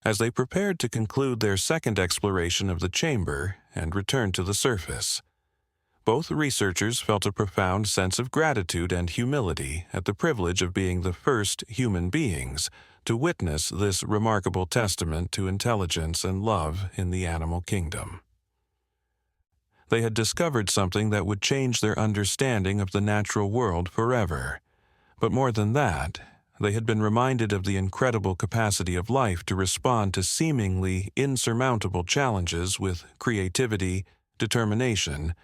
As they prepared to conclude their second exploration of the chamber and return to the surface, both researchers felt a profound sense of gratitude and humility at the privilege of being the first human beings to witness this remarkable testament to intelligence and love in the animal kingdom. They had discovered something that would change their understanding of the natural world forever. But more than that, they had been reminded of the incredible capacity of life to respond to seemingly insurmountable challenges with creativity, determination,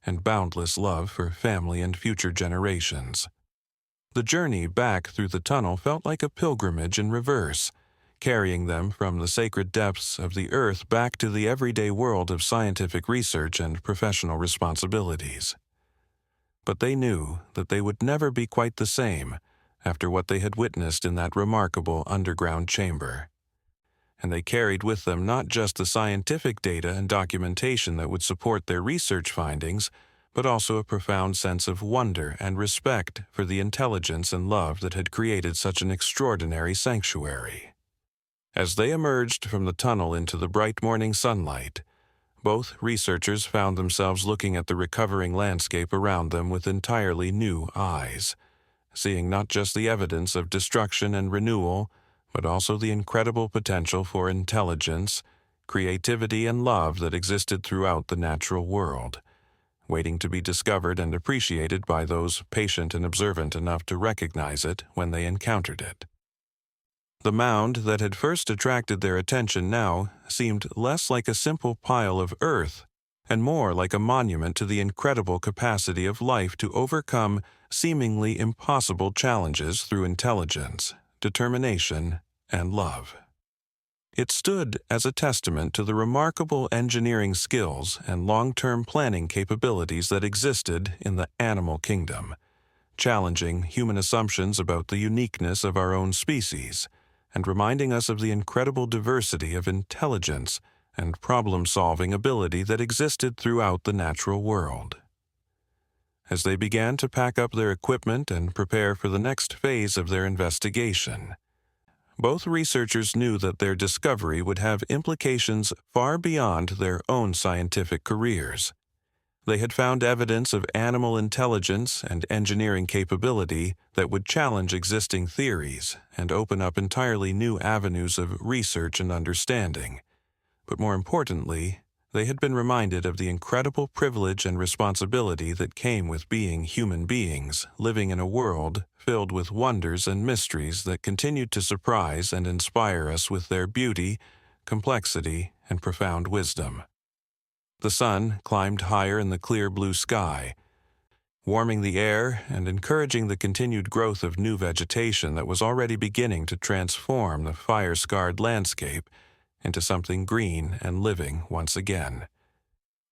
and boundless love for family and future generations. The journey back through the tunnel felt like a pilgrimage in reverse, carrying them from the sacred depths of the earth back to the everyday world of scientific research and professional responsibilities. But they knew that they would never be quite the same after what they had witnessed in that remarkable underground chamber. And they carried with them not just the scientific data and documentation that would support their research findings, but also a profound sense of wonder and respect for the intelligence and love that had created such an extraordinary sanctuary. As they emerged from the tunnel into the bright morning sunlight, both researchers found themselves looking at the recovering landscape around them with entirely new eyes, seeing not just the evidence of destruction and renewal, but also the incredible potential for intelligence, creativity, and love that existed throughout the natural world, waiting to be discovered and appreciated by those patient and observant enough to recognize it when they encountered it. The mound that had first attracted their attention now seemed less like a simple pile of earth and more like a monument to the incredible capacity of life to overcome seemingly impossible challenges through intelligence, determination, and love. It stood as a testament to the remarkable engineering skills and long-term planning capabilities that existed in the animal kingdom, challenging human assumptions about the uniqueness of our own species and reminding us of the incredible diversity of intelligence and problem-solving ability that existed throughout the natural world. As they began to pack up their equipment and prepare for the next phase of their investigation, both researchers knew that their discovery would have implications far beyond their own scientific careers. They had found evidence of animal intelligence and engineering capability that would challenge existing theories and open up entirely new avenues of research and understanding. But more importantly, they had been reminded of the incredible privilege and responsibility that came with being human beings living in a world filled with wonders and mysteries that continued to surprise and inspire us with their beauty, complexity, and profound wisdom. The sun climbed higher in the clear blue sky, warming the air and encouraging the continued growth of new vegetation that was already beginning to transform the fire-scarred landscape into something green and living once again.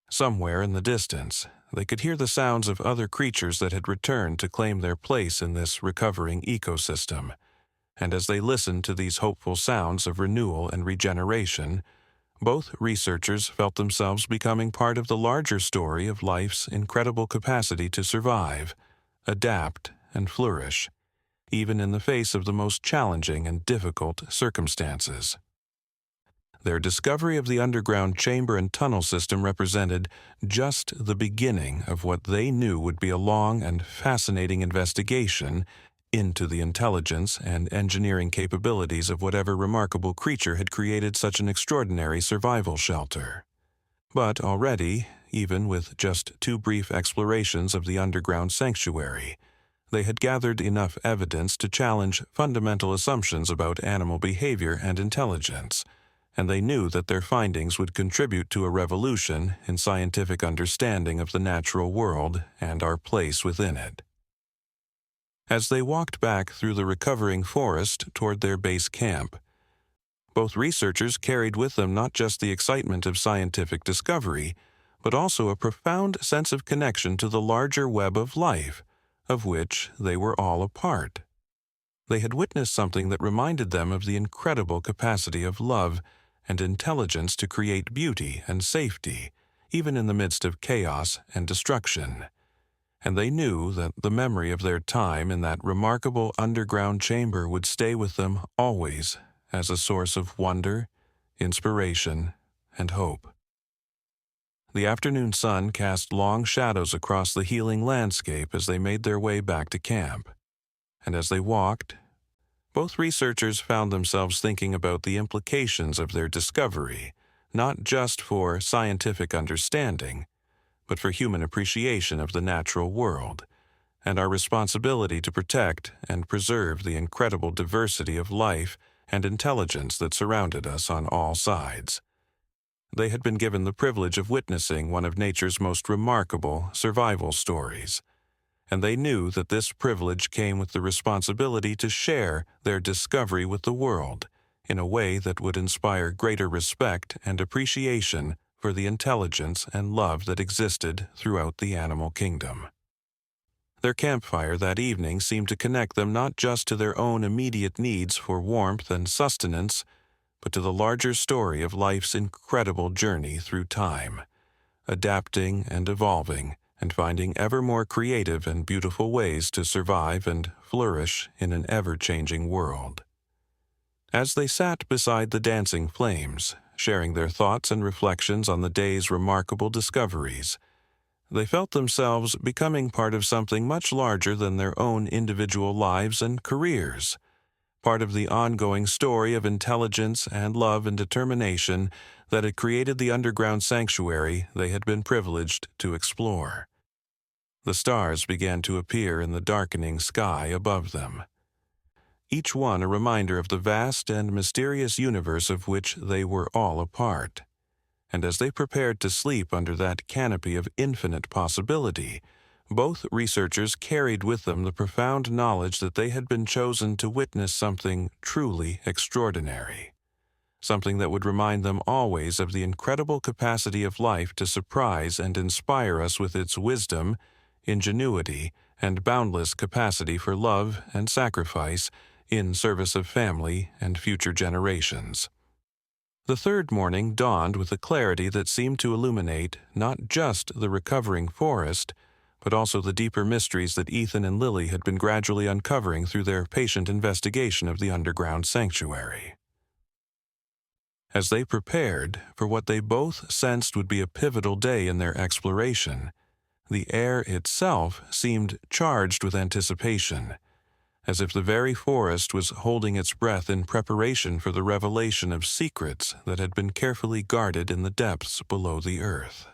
Somewhere in the distance, they could hear the sounds of other creatures that had returned to claim their place in this recovering ecosystem, and as they listened to these hopeful sounds of renewal and regeneration, both researchers felt themselves becoming part of the larger story of life's incredible capacity to survive, adapt, and flourish, even in the face of the most challenging and difficult circumstances. Their discovery of the underground chamber and tunnel system represented just the beginning of what they knew would be a long and fascinating investigation into the intelligence and engineering capabilities of whatever remarkable creature had created such an extraordinary survival shelter. But already, even with just 2 brief explorations of the underground sanctuary, they had gathered enough evidence to challenge fundamental assumptions about animal behavior and intelligence, and they knew that their findings would contribute to a revolution in scientific understanding of the natural world and our place within it. As they walked back through the recovering forest toward their base camp, both researchers carried with them not just the excitement of scientific discovery, but also a profound sense of connection to the larger web of life, of which they were all a part. They had witnessed something that reminded them of the incredible capacity of love and intelligence to create beauty and safety, even in the midst of chaos and destruction. And they knew that the memory of their time in that remarkable underground chamber would stay with them always as a source of wonder, inspiration, and hope. The afternoon sun cast long shadows across the healing landscape as they made their way back to camp. And as they walked, both researchers found themselves thinking about the implications of their discovery, not just for scientific understanding, but for human appreciation of the natural world, and our responsibility to protect and preserve the incredible diversity of life and intelligence that surrounded us on all sides. They had been given the privilege of witnessing one of nature's most remarkable survival stories, and they knew that this privilege came with the responsibility to share their discovery with the world in a way that would inspire greater respect and appreciation for the intelligence and love that existed throughout the animal kingdom. Their campfire that evening seemed to connect them not just to their own immediate needs for warmth and sustenance, but to the larger story of life's incredible journey through time, adapting and evolving, and finding ever more creative and beautiful ways to survive and flourish in an ever-changing world. As they sat beside the dancing flames, sharing their thoughts and reflections on the day's remarkable discoveries, they felt themselves becoming part of something much larger than their own individual lives and careers, part of the ongoing story of intelligence and love and determination that had created the underground sanctuary they had been privileged to explore. The stars began to appear in the darkening sky above them, each one a reminder of the vast and mysterious universe of which they were all a part. And as they prepared to sleep under that canopy of infinite possibility, both researchers carried with them the profound knowledge that they had been chosen to witness something truly extraordinary, something that would remind them always of the incredible capacity of life to surprise and inspire us with its wisdom, ingenuity, and boundless capacity for love and sacrifice in service of family and future generations. The third morning dawned with a clarity that seemed to illuminate not just the recovering forest, but also the deeper mysteries that Ethan and Lily had been gradually uncovering through their patient investigation of the underground sanctuary. As they prepared for what they both sensed would be a pivotal day in their exploration, the air itself seemed charged with anticipation, as if the very forest was holding its breath in preparation for the revelation of secrets that had been carefully guarded in the depths below the earth.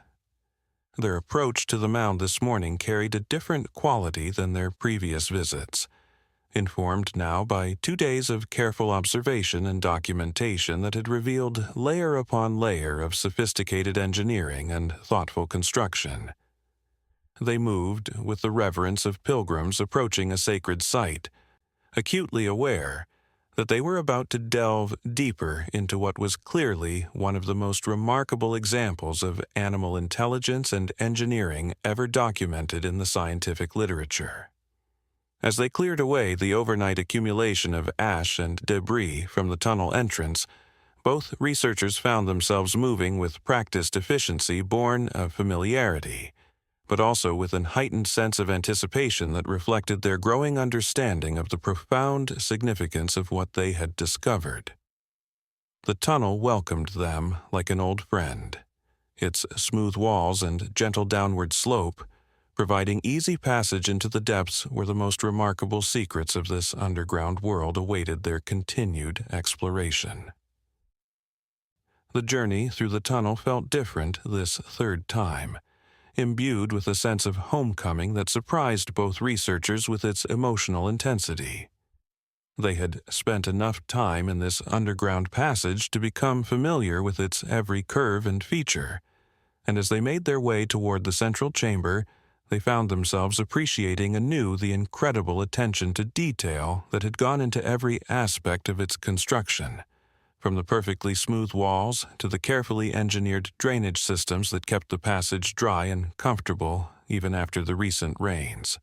Their approach to the mound this morning carried a different quality than their previous visits, informed now by 2 days of careful observation and documentation that had revealed layer upon layer of sophisticated engineering and thoughtful construction. They moved with the reverence of pilgrims approaching a sacred site, acutely aware that they were about to delve deeper into what was clearly one of the most remarkable examples of animal intelligence and engineering ever documented in the scientific literature. As they cleared away the overnight accumulation of ash and debris from the tunnel entrance, both researchers found themselves moving with practiced efficiency born of familiarity, but also with an heightened sense of anticipation that reflected their growing understanding of the profound significance of what they had discovered. The tunnel welcomed them like an old friend, its smooth walls and gentle downward slope providing easy passage into the depths where the most remarkable secrets of this underground world awaited their continued exploration. The journey through the tunnel felt different this third time, imbued with a sense of homecoming that surprised both researchers with its emotional intensity. They had spent enough time in this underground passage to become familiar with its every curve and feature, and as they made their way toward the central chamber, they found themselves appreciating anew the incredible attention to detail that had gone into every aspect of its construction, from the perfectly smooth walls to the carefully engineered drainage systems that kept the passage dry and comfortable even after the recent rains.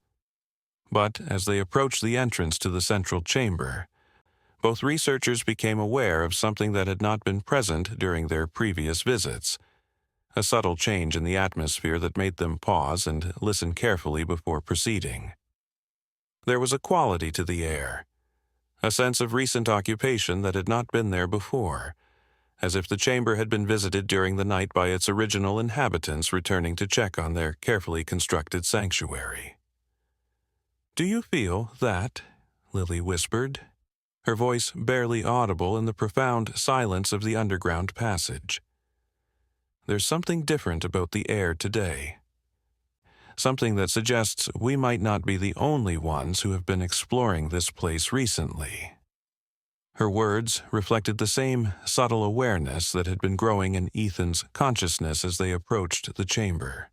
But as they approached the entrance to the central chamber, both researchers became aware of something that had not been present during their previous visits, a subtle change in the atmosphere that made them pause and listen carefully before proceeding. There was a quality to the air, a sense of recent occupation that had not been there before, as if the chamber had been visited during the night by its original inhabitants returning to check on their carefully constructed sanctuary. "Do you feel that?" Lily whispered, her voice barely audible in the profound silence of the underground passage. "There's something different about the air today. Something that suggests we might not be the only ones who have been exploring this place recently." Her words reflected the same subtle awareness that had been growing in Ethan's consciousness as they approached the chamber,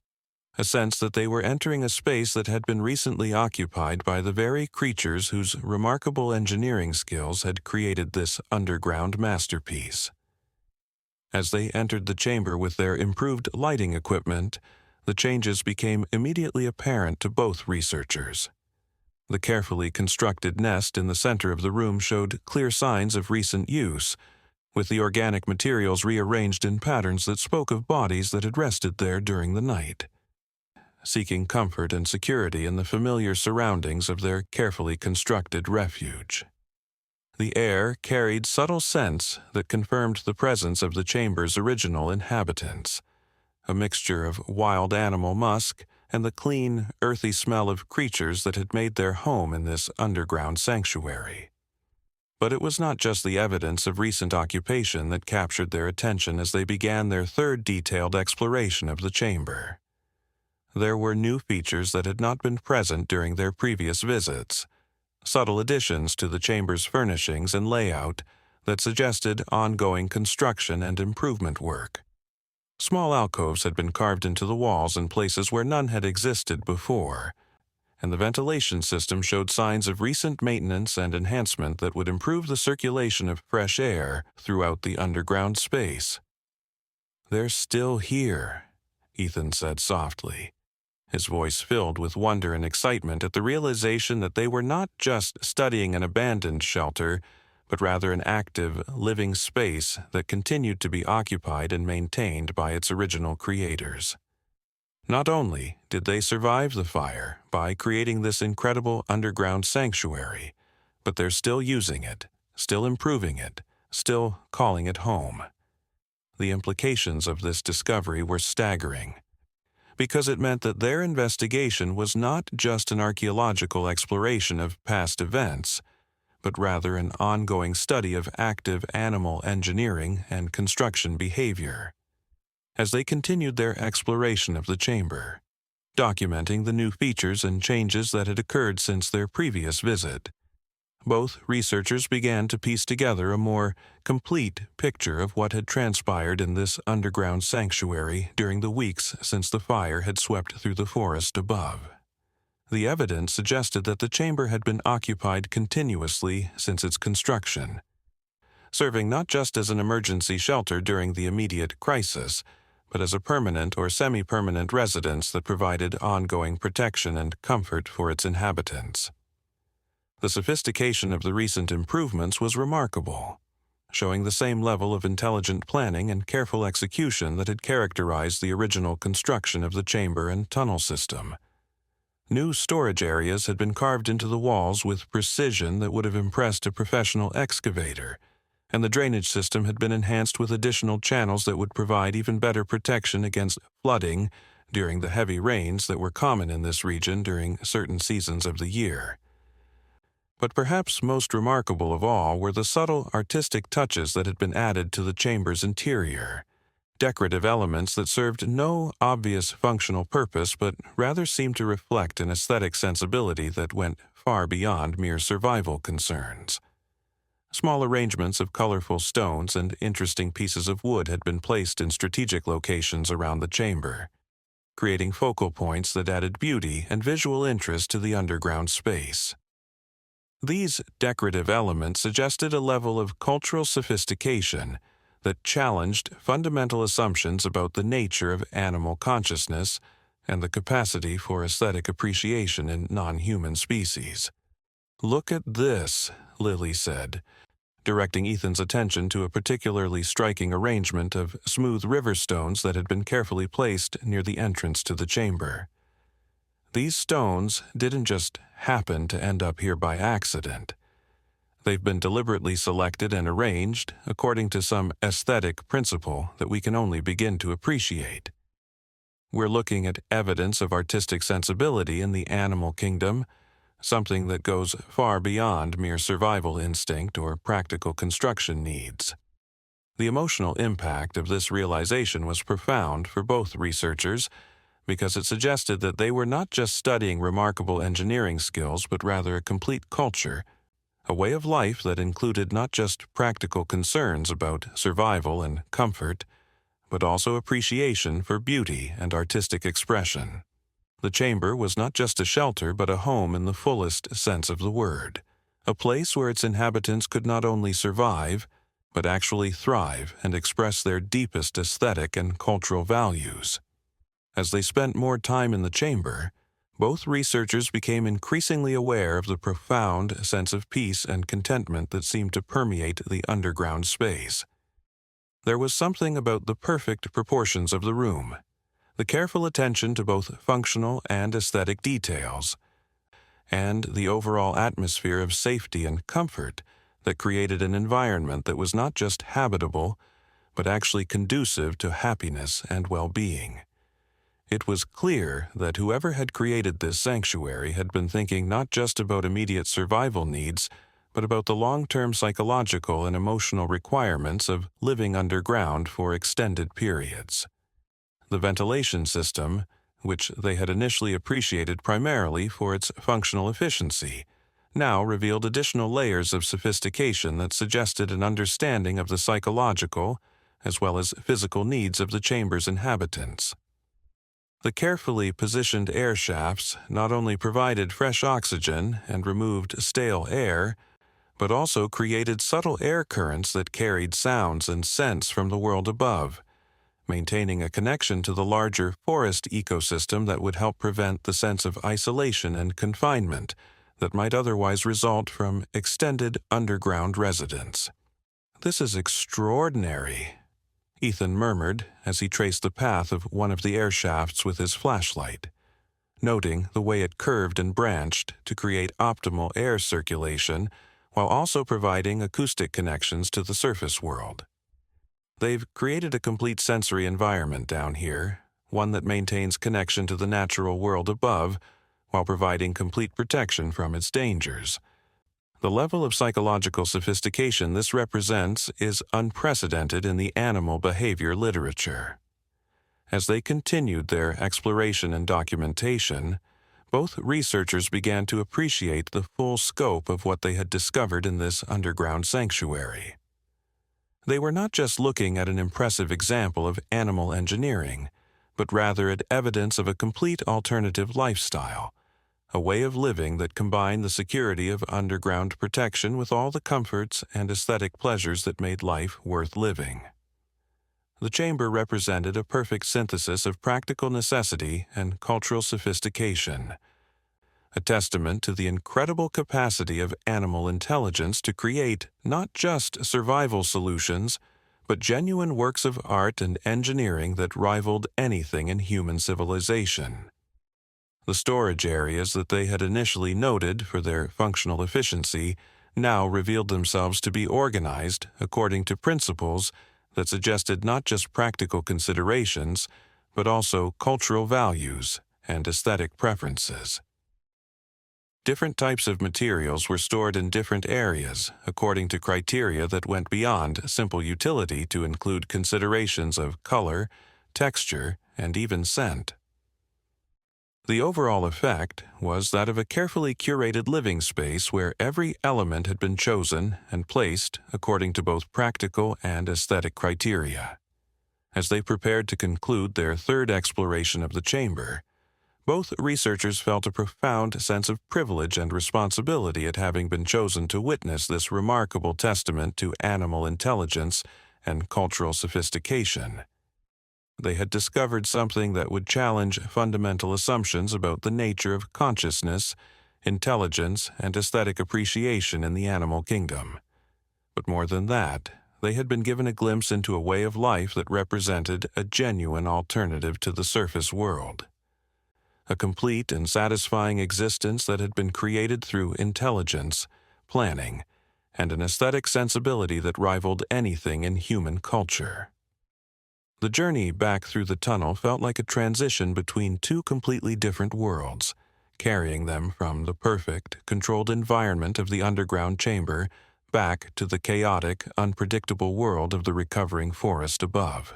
a sense that they were entering a space that had been recently occupied by the very creatures whose remarkable engineering skills had created this underground masterpiece. As they entered the chamber with their improved lighting equipment, the changes became immediately apparent to both researchers. The carefully constructed nest in the center of the room showed clear signs of recent use, with the organic materials rearranged in patterns that spoke of bodies that had rested there during the night, seeking comfort and security in the familiar surroundings of their carefully constructed refuge. The air carried subtle scents that confirmed the presence of the chamber's original inhabitants, a mixture of wild animal musk and the clean, earthy smell of creatures that had made their home in this underground sanctuary. But it was not just the evidence of recent occupation that captured their attention as they began their third detailed exploration of the chamber. There were new features that had not been present during their previous visits, subtle additions to the chamber's furnishings and layout that suggested ongoing construction and improvement work. Small alcoves had been carved into the walls in places where none had existed before, and the ventilation system showed signs of recent maintenance and enhancement that would improve the circulation of fresh air throughout the underground space. "They're still here," Ethan said softly, his voice filled with wonder and excitement at the realization that they were not just studying an abandoned shelter, but rather an active, living space that continued to be occupied and maintained by its original creators. Not only did they survive the fire by creating this incredible underground sanctuary, but they're still using it, still improving it, still calling it home. The implications of this discovery were staggering, because it meant that their investigation was not just an archaeological exploration of past events, but rather an ongoing study of active animal engineering and construction behavior. As they continued their exploration of the chamber, documenting the new features and changes that had occurred since their previous visit, Both researchers began to piece together a more complete picture of what had transpired in this underground sanctuary during the weeks since the fire had swept through the forest above. The evidence suggested that the chamber had been occupied continuously since its construction, serving not just as an emergency shelter during the immediate crisis, but as a permanent or semi-permanent residence that provided ongoing protection and comfort for its inhabitants. The sophistication of the recent improvements was remarkable, showing the same level of intelligent planning and careful execution that had characterized the original construction of the chamber and tunnel system. New storage areas had been carved into the walls with precision that would have impressed a professional excavator, and the drainage system had been enhanced with additional channels that would provide even better protection against flooding during the heavy rains that were common in this region during certain seasons of the year. But perhaps most remarkable of all were the subtle artistic touches that had been added to the chamber's interior, decorative elements that served no obvious functional purpose but rather seemed to reflect an aesthetic sensibility that went far beyond mere survival concerns. Small arrangements of colorful stones and interesting pieces of wood had been placed in strategic locations around the chamber, creating focal points that added beauty and visual interest to the underground space. These decorative elements suggested a level of cultural sophistication that challenged fundamental assumptions about the nature of animal consciousness and the capacity for aesthetic appreciation in non-human species. "Look at this," Lily said, directing Ethan's attention to a particularly striking arrangement of smooth river stones that had been carefully placed near the entrance to the chamber. These stones didn't just happen to end up here by accident. They've been deliberately selected and arranged according to some aesthetic principle that we can only begin to appreciate. We're looking at evidence of artistic sensibility in the animal kingdom, something that goes far beyond mere survival instinct or practical construction needs. The emotional impact of this realization was profound for both researchers, because it suggested that they were not just studying remarkable engineering skills but rather a complete culture, a way of life that included not just practical concerns about survival and comfort, but also appreciation for beauty and artistic expression. The chamber was not just a shelter but a home in the fullest sense of the word, a place where its inhabitants could not only survive, but actually thrive and express their deepest aesthetic and cultural values. As they spent more time in the chamber, both researchers became increasingly aware of the profound sense of peace and contentment that seemed to permeate the underground space. There was something about the perfect proportions of the room, the careful attention to both functional and aesthetic details, and the overall atmosphere of safety and comfort that created an environment that was not just habitable, but actually conducive to happiness and well-being. It was clear that whoever had created this sanctuary had been thinking not just about immediate survival needs, but about the long-term psychological and emotional requirements of living underground for extended periods. The ventilation system, which they had initially appreciated primarily for its functional efficiency, now revealed additional layers of sophistication that suggested an understanding of the psychological as well as physical needs of the chamber's inhabitants. The carefully positioned air shafts not only provided fresh oxygen and removed stale air, but also created subtle air currents that carried sounds and scents from the world above, maintaining a connection to the larger forest ecosystem that would help prevent the sense of isolation and confinement that might otherwise result from extended underground residence. "This is extraordinary," Ethan murmured as he traced the path of one of the air shafts with his flashlight, noting the way it curved and branched to create optimal air circulation while also providing acoustic connections to the surface world. They've created a complete sensory environment down here, one that maintains connection to the natural world above while providing complete protection from its dangers. The level of psychological sophistication this represents is unprecedented in the animal behavior literature. As they continued their exploration and documentation, both researchers began to appreciate the full scope of what they had discovered in this underground sanctuary. They were not just looking at an impressive example of animal engineering, but rather at evidence of a complete alternative lifestyle, a way of living that combined the security of underground protection with all the comforts and aesthetic pleasures that made life worth living. The chamber represented a perfect synthesis of practical necessity and cultural sophistication, a testament to the incredible capacity of animal intelligence to create not just survival solutions, but genuine works of art and engineering that rivaled anything in human civilization. The storage areas that they had initially noted for their functional efficiency now revealed themselves to be organized according to principles that suggested not just practical considerations, but also cultural values and aesthetic preferences. Different types of materials were stored in different areas according to criteria that went beyond simple utility to include considerations of color, texture, and even scent. The overall effect was that of a carefully curated living space where every element had been chosen and placed according to both practical and aesthetic criteria. As they prepared to conclude their third exploration of the chamber, both researchers felt a profound sense of privilege and responsibility at having been chosen to witness this remarkable testament to animal intelligence and cultural sophistication. They had discovered something that would challenge fundamental assumptions about the nature of consciousness, intelligence, and aesthetic appreciation in the animal kingdom. But more than that, they had been given a glimpse into a way of life that represented a genuine alternative to the surface world. A complete and satisfying existence that had been created through intelligence, planning, and an aesthetic sensibility that rivaled anything in human culture. The journey back through the tunnel felt like a transition between two completely different worlds, carrying them from the perfect, controlled environment of the underground chamber back to the chaotic, unpredictable world of the recovering forest above.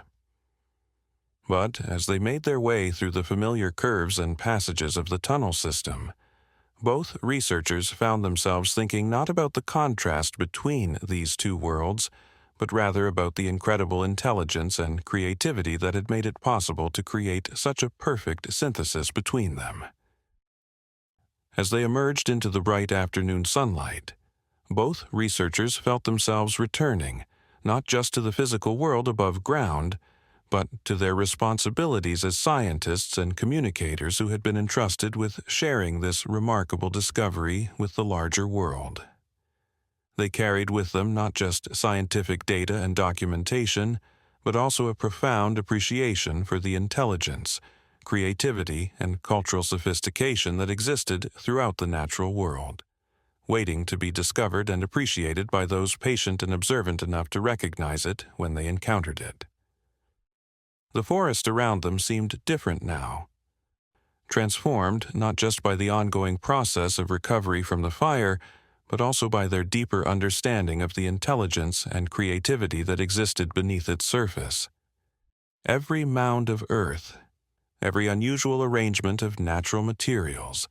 But as they made their way through the familiar curves and passages of the tunnel system, both researchers found themselves thinking not about the contrast between these two worlds, but rather about the incredible intelligence and creativity that had made it possible to create such a perfect synthesis between them. As they emerged into the bright afternoon sunlight, both researchers felt themselves returning, not just to the physical world above ground, but to their responsibilities as scientists and communicators who had been entrusted with sharing this remarkable discovery with the larger world. They carried with them not just scientific data and documentation, but also a profound appreciation for the intelligence, creativity, and cultural sophistication that existed throughout the natural world, waiting to be discovered and appreciated by those patient and observant enough to recognize it when they encountered it. The forest around them seemed different now, transformed not just by the ongoing process of recovery from the fire, but also by their deeper understanding of the intelligence and creativity that existed beneath its surface. Every mound of earth, every unusual arrangement of natural materials,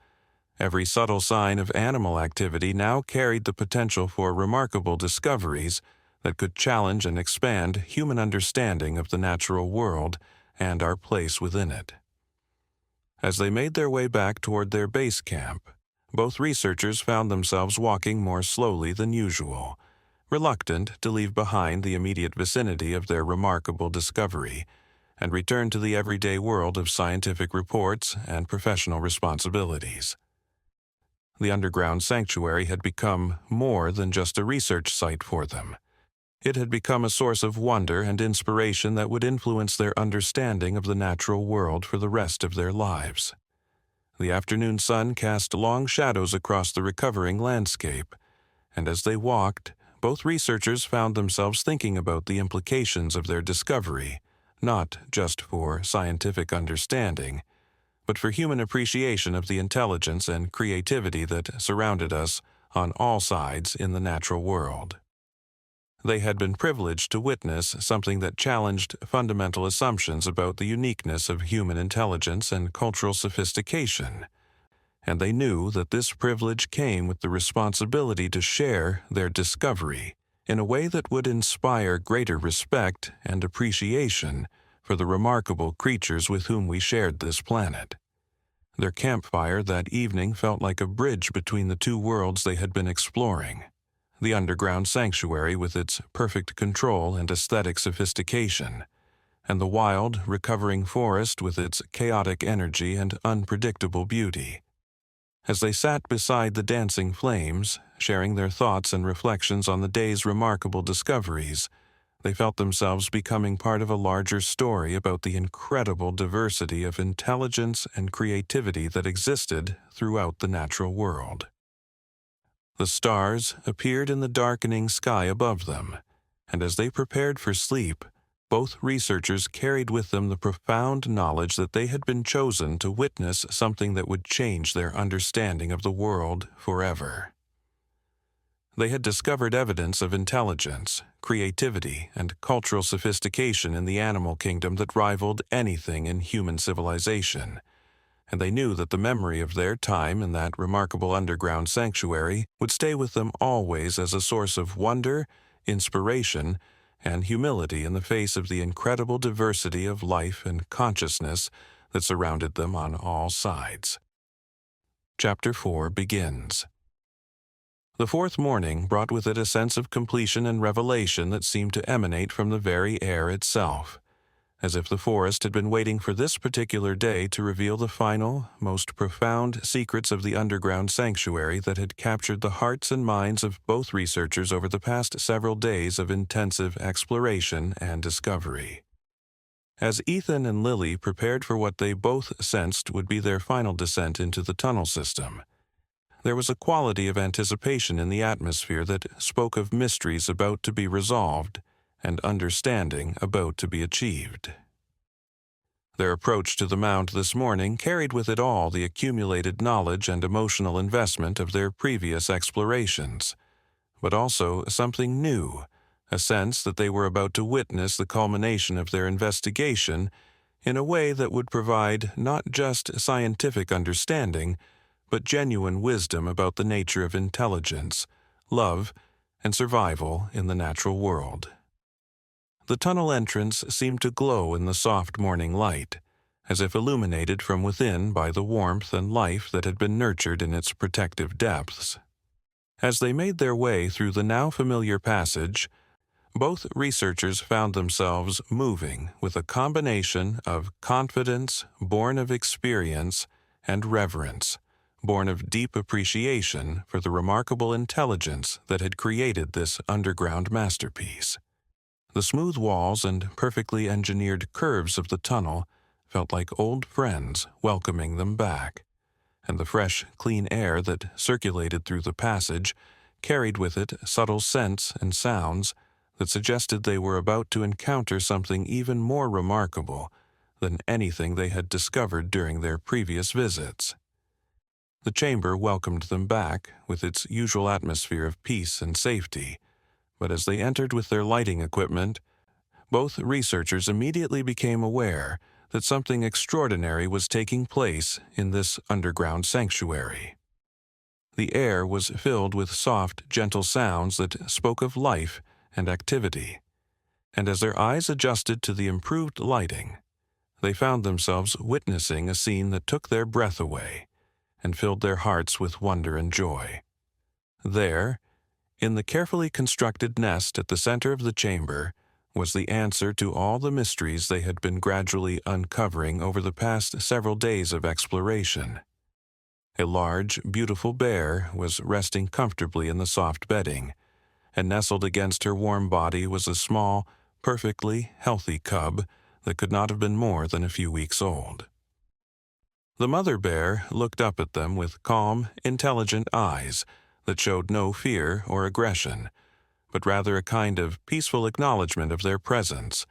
every subtle sign of animal activity now carried the potential for remarkable discoveries that could challenge and expand human understanding of the natural world and our place within it. As they made their way back toward their base camp, both researchers found themselves walking more slowly than usual, reluctant to leave behind the immediate vicinity of their remarkable discovery and return to the everyday world of scientific reports and professional responsibilities. The underground sanctuary had become more than just a research site for them. It had become a source of wonder and inspiration that would influence their understanding of the natural world for the rest of their lives. The afternoon sun cast long shadows across the recovering landscape, and as they walked, both researchers found themselves thinking about the implications of their discovery, not just for scientific understanding, but for human appreciation of the intelligence and creativity that surrounded us on all sides in the natural world. They had been privileged to witness something that challenged fundamental assumptions about the uniqueness of human intelligence and cultural sophistication, and they knew that this privilege came with the responsibility to share their discovery in a way that would inspire greater respect and appreciation for the remarkable creatures with whom we shared this planet. Their campfire that evening felt like a bridge between the two worlds they had been exploring: the underground sanctuary with its perfect control and aesthetic sophistication, and the wild, recovering forest with its chaotic energy and unpredictable beauty. As they sat beside the dancing flames, sharing their thoughts and reflections on the day's remarkable discoveries, they felt themselves becoming part of a larger story about the incredible diversity of intelligence and creativity that existed throughout the natural world. The stars appeared in the darkening sky above them, and as they prepared for sleep, both researchers carried with them the profound knowledge that they had been chosen to witness something that would change their understanding of the world forever. They had discovered evidence of intelligence, creativity, and cultural sophistication in the animal kingdom that rivaled anything in human civilization, and they knew that the memory of their time in that remarkable underground sanctuary would stay with them always as a source of wonder, inspiration, and humility in the face of the incredible diversity of life and consciousness that surrounded them on all sides. Chapter 4 begins. The fourth morning brought with it a sense of completion and revelation that seemed to emanate from the very air itself, as if the forest had been waiting for this particular day to reveal the final, most profound secrets of the underground sanctuary that had captured the hearts and minds of both researchers over the past several days of intensive exploration and discovery. As Ethan and Lily prepared for what they both sensed would be their final descent into the tunnel system, there was a quality of anticipation in the atmosphere that spoke of mysteries about to be resolved and understanding about to be achieved. Their approach to the mound this morning carried with it all the accumulated knowledge and emotional investment of their previous explorations, but also something new, a sense that they were about to witness the culmination of their investigation in a way that would provide not just scientific understanding, but genuine wisdom about the nature of intelligence, love, and survival in the natural world. The tunnel entrance seemed to glow in the soft morning light, as if illuminated from within by the warmth and life that had been nurtured in its protective depths. As they made their way through the now familiar passage, both researchers found themselves moving with a combination of confidence born of experience and reverence, born of deep appreciation for the remarkable intelligence that had created this underground masterpiece. The smooth walls and perfectly engineered curves of the tunnel felt like old friends welcoming them back, and the fresh, clean air that circulated through the passage carried with it subtle scents and sounds that suggested they were about to encounter something even more remarkable than anything they had discovered during their previous visits. The chamber welcomed them back with its usual atmosphere of peace and safety, but as they entered with their lighting equipment, both researchers immediately became aware that something extraordinary was taking place in this underground sanctuary. The air was filled with soft, gentle sounds that spoke of life and activity, and as their eyes adjusted to the improved lighting, they found themselves witnessing a scene that took their breath away and filled their hearts with wonder and joy. There, in the carefully constructed nest at the center of the chamber, was the answer to all the mysteries they had been gradually uncovering over the past several days of exploration. A large, beautiful bear was resting comfortably in the soft bedding, and nestled against her warm body was a small, perfectly healthy cub that could not have been more than a few weeks old. The mother bear looked up at them with calm, intelligent eyes that showed no fear or aggression, but rather a kind of peaceful acknowledgement of their presence,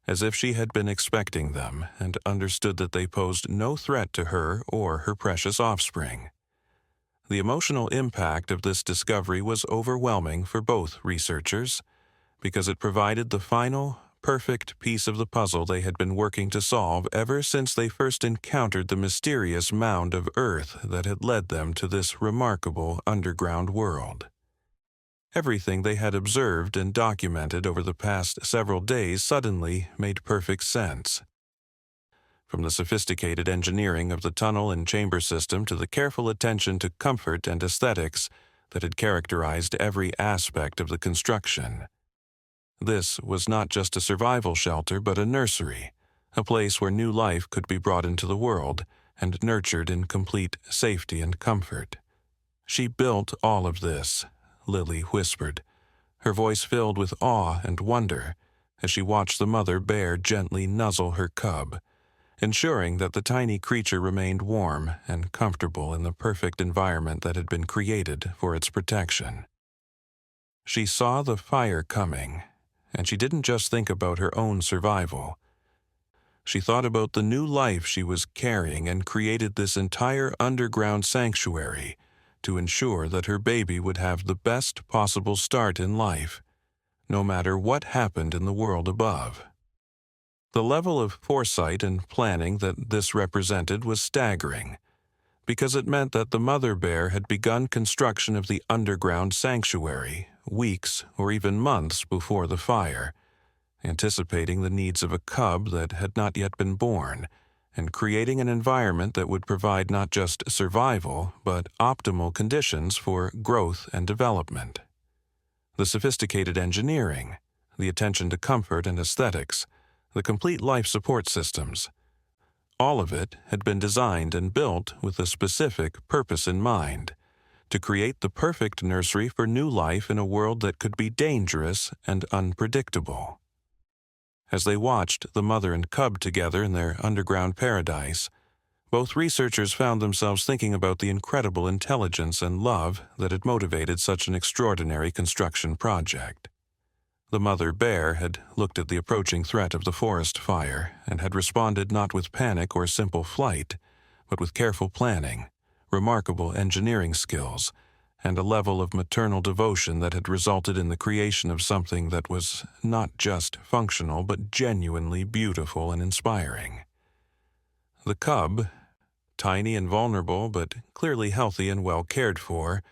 as if she had been expecting them and understood that they posed no threat to her or her precious offspring. The emotional impact of this discovery was overwhelming for both researchers, because it provided the final, perfect piece of the puzzle they had been working to solve ever since they first encountered the mysterious mound of earth that had led them to this remarkable underground world. Everything they had observed and documented over the past several days suddenly made perfect sense. From the sophisticated engineering of the tunnel and chamber system to the careful attention to comfort and aesthetics that had characterized every aspect of the construction. This was not just a survival shelter but a nursery, a place where new life could be brought into the world and nurtured in complete safety and comfort. "She built all of this," Lily whispered, her voice filled with awe and wonder as she watched the mother bear gently nuzzle her cub, ensuring that the tiny creature remained warm and comfortable in the perfect environment that had been created for its protection. She saw the fire coming, and she didn't just think about her own survival. She thought about the new life she was carrying and created this entire underground sanctuary to ensure that her baby would have the best possible start in life, no matter what happened in the world above. The level of foresight and planning that this represented was staggering, because it meant that the mother bear had begun construction of the underground sanctuary weeks or even months before the fire, anticipating the needs of a cub that had not yet been born, and creating an environment that would provide not just survival, but optimal conditions for growth and development. The sophisticated engineering, the attention to comfort and aesthetics, the complete life support systems, all of it had been designed and built with a specific purpose in mind, to create the perfect nursery for new life in a world that could be dangerous and unpredictable. As they watched the mother and cub together in their underground paradise, both researchers found themselves thinking about the incredible intelligence and love that had motivated such an extraordinary construction project. The mother bear had looked at the approaching threat of the forest fire and had responded not with panic or simple flight, but with careful planning, remarkable engineering skills, and a level of maternal devotion that had resulted in the creation of something that was not just functional but genuinely beautiful and inspiring. The cub, tiny and vulnerable but clearly healthy and well cared for,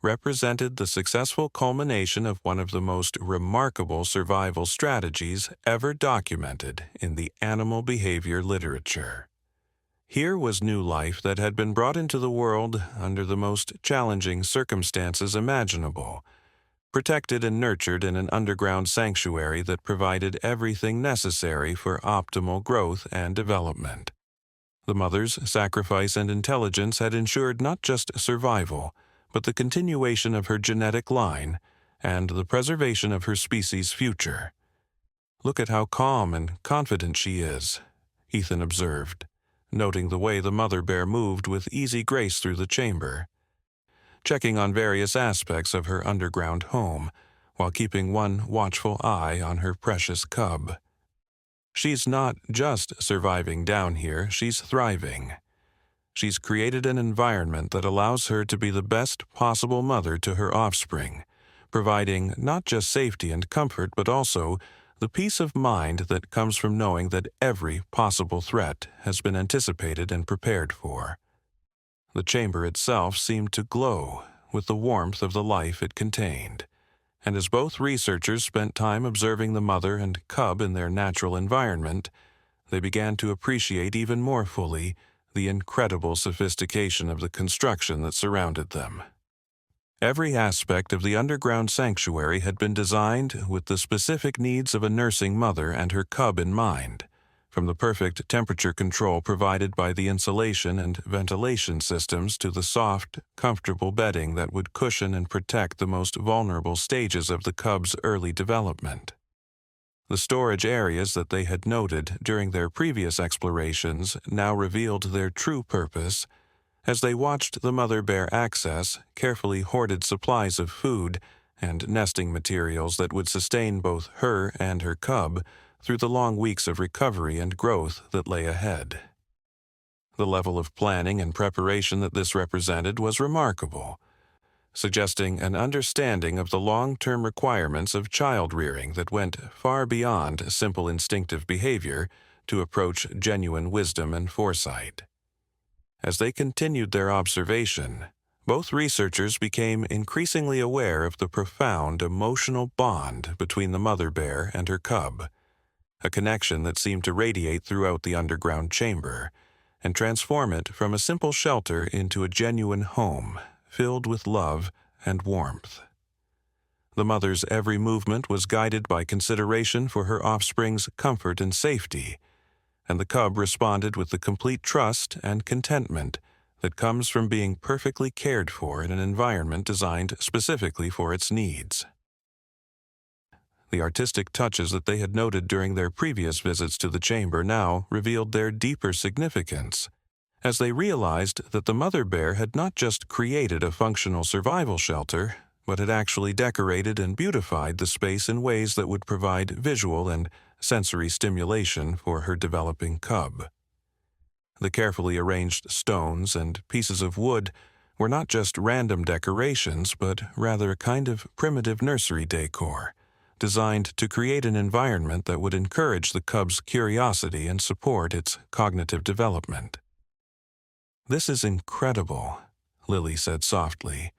represented the successful culmination of one of the most remarkable survival strategies ever documented in the animal behavior literature. Here was new life that had been brought into the world under the most challenging circumstances imaginable, protected and nurtured in an underground sanctuary that provided everything necessary for optimal growth and development. The mother's sacrifice and intelligence had ensured not just survival, but the continuation of her genetic line and the preservation of her species' future. "Look at how calm and confident she is," Ethan observed, noting the way the mother bear moved with easy grace through the chamber, checking on various aspects of her underground home, while keeping one watchful eye on her precious cub. "She's not just surviving down here, she's thriving. She's created an environment that allows her to be the best possible mother to her offspring, providing not just safety and comfort but also the peace of mind that comes from knowing that every possible threat has been anticipated and prepared for." The chamber itself seemed to glow with the warmth of the life it contained, and as both researchers spent time observing the mother and cub in their natural environment, they began to appreciate even more fully the incredible sophistication of the construction that surrounded them. Every aspect of the underground sanctuary had been designed with the specific needs of a nursing mother and her cub in mind, from the perfect temperature control provided by the insulation and ventilation systems to the soft, comfortable bedding that would cushion and protect the most vulnerable stages of the cub's early development. The storage areas that they had noted during their previous explorations now revealed their true purpose as they watched the mother bear access carefully hoarded supplies of food and nesting materials that would sustain both her and her cub through the long weeks of recovery and growth that lay ahead. The level of planning and preparation that this represented was remarkable, suggesting an understanding of the long-term requirements of child-rearing that went far beyond simple instinctive behavior to approach genuine wisdom and foresight. As they continued their observation, both researchers became increasingly aware of the profound emotional bond between the mother bear and her cub, a connection that seemed to radiate throughout the underground chamber and transform it from a simple shelter into a genuine home filled with love and warmth. The mother's every movement was guided by consideration for her offspring's comfort and safety, and the cub responded with the complete trust and contentment that comes from being perfectly cared for in an environment designed specifically for its needs. The artistic touches that they had noted during their previous visits to the chamber now revealed their deeper significance, as they realized that the mother bear had not just created a functional survival shelter, but had actually decorated and beautified the space in ways that would provide visual and sensory stimulation for her developing cub. The carefully arranged stones and pieces of wood were not just random decorations, but rather a kind of primitive nursery decor, designed to create an environment that would encourage the cub's curiosity and support its cognitive development. "This is incredible," Lily said softly.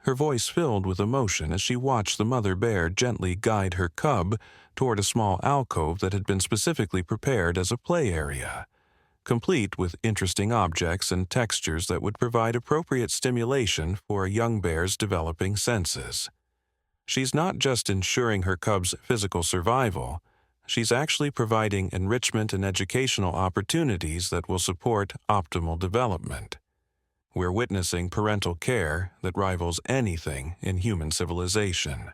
Her voice filled with emotion as she watched the mother bear gently guide her cub toward a small alcove that had been specifically prepared as a play area, complete with interesting objects and textures that would provide appropriate stimulation for a young bear's developing senses. She's not just ensuring her cub's physical survival, she's actually providing enrichment and educational opportunities that will support optimal development. We're witnessing parental care that rivals anything in human civilization.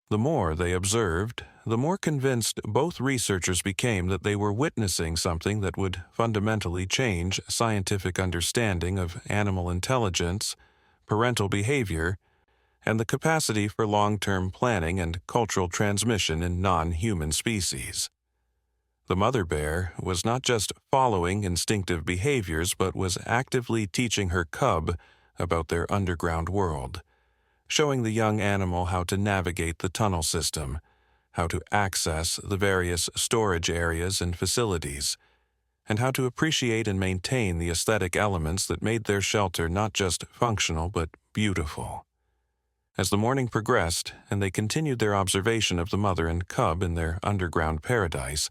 The more they observed, the more convinced both researchers became that they were witnessing something that would fundamentally change scientific understanding of animal intelligence, parental behavior, and the capacity for long-term planning and cultural transmission in non-human species. The mother bear was not just following instinctive behaviors, but was actively teaching her cub about their underground world, showing the young animal how to navigate the tunnel system, how to access the various storage areas and facilities, and how to appreciate and maintain the aesthetic elements that made their shelter not just functional but beautiful. As the morning progressed and they continued their observation of the mother and cub in their underground paradise,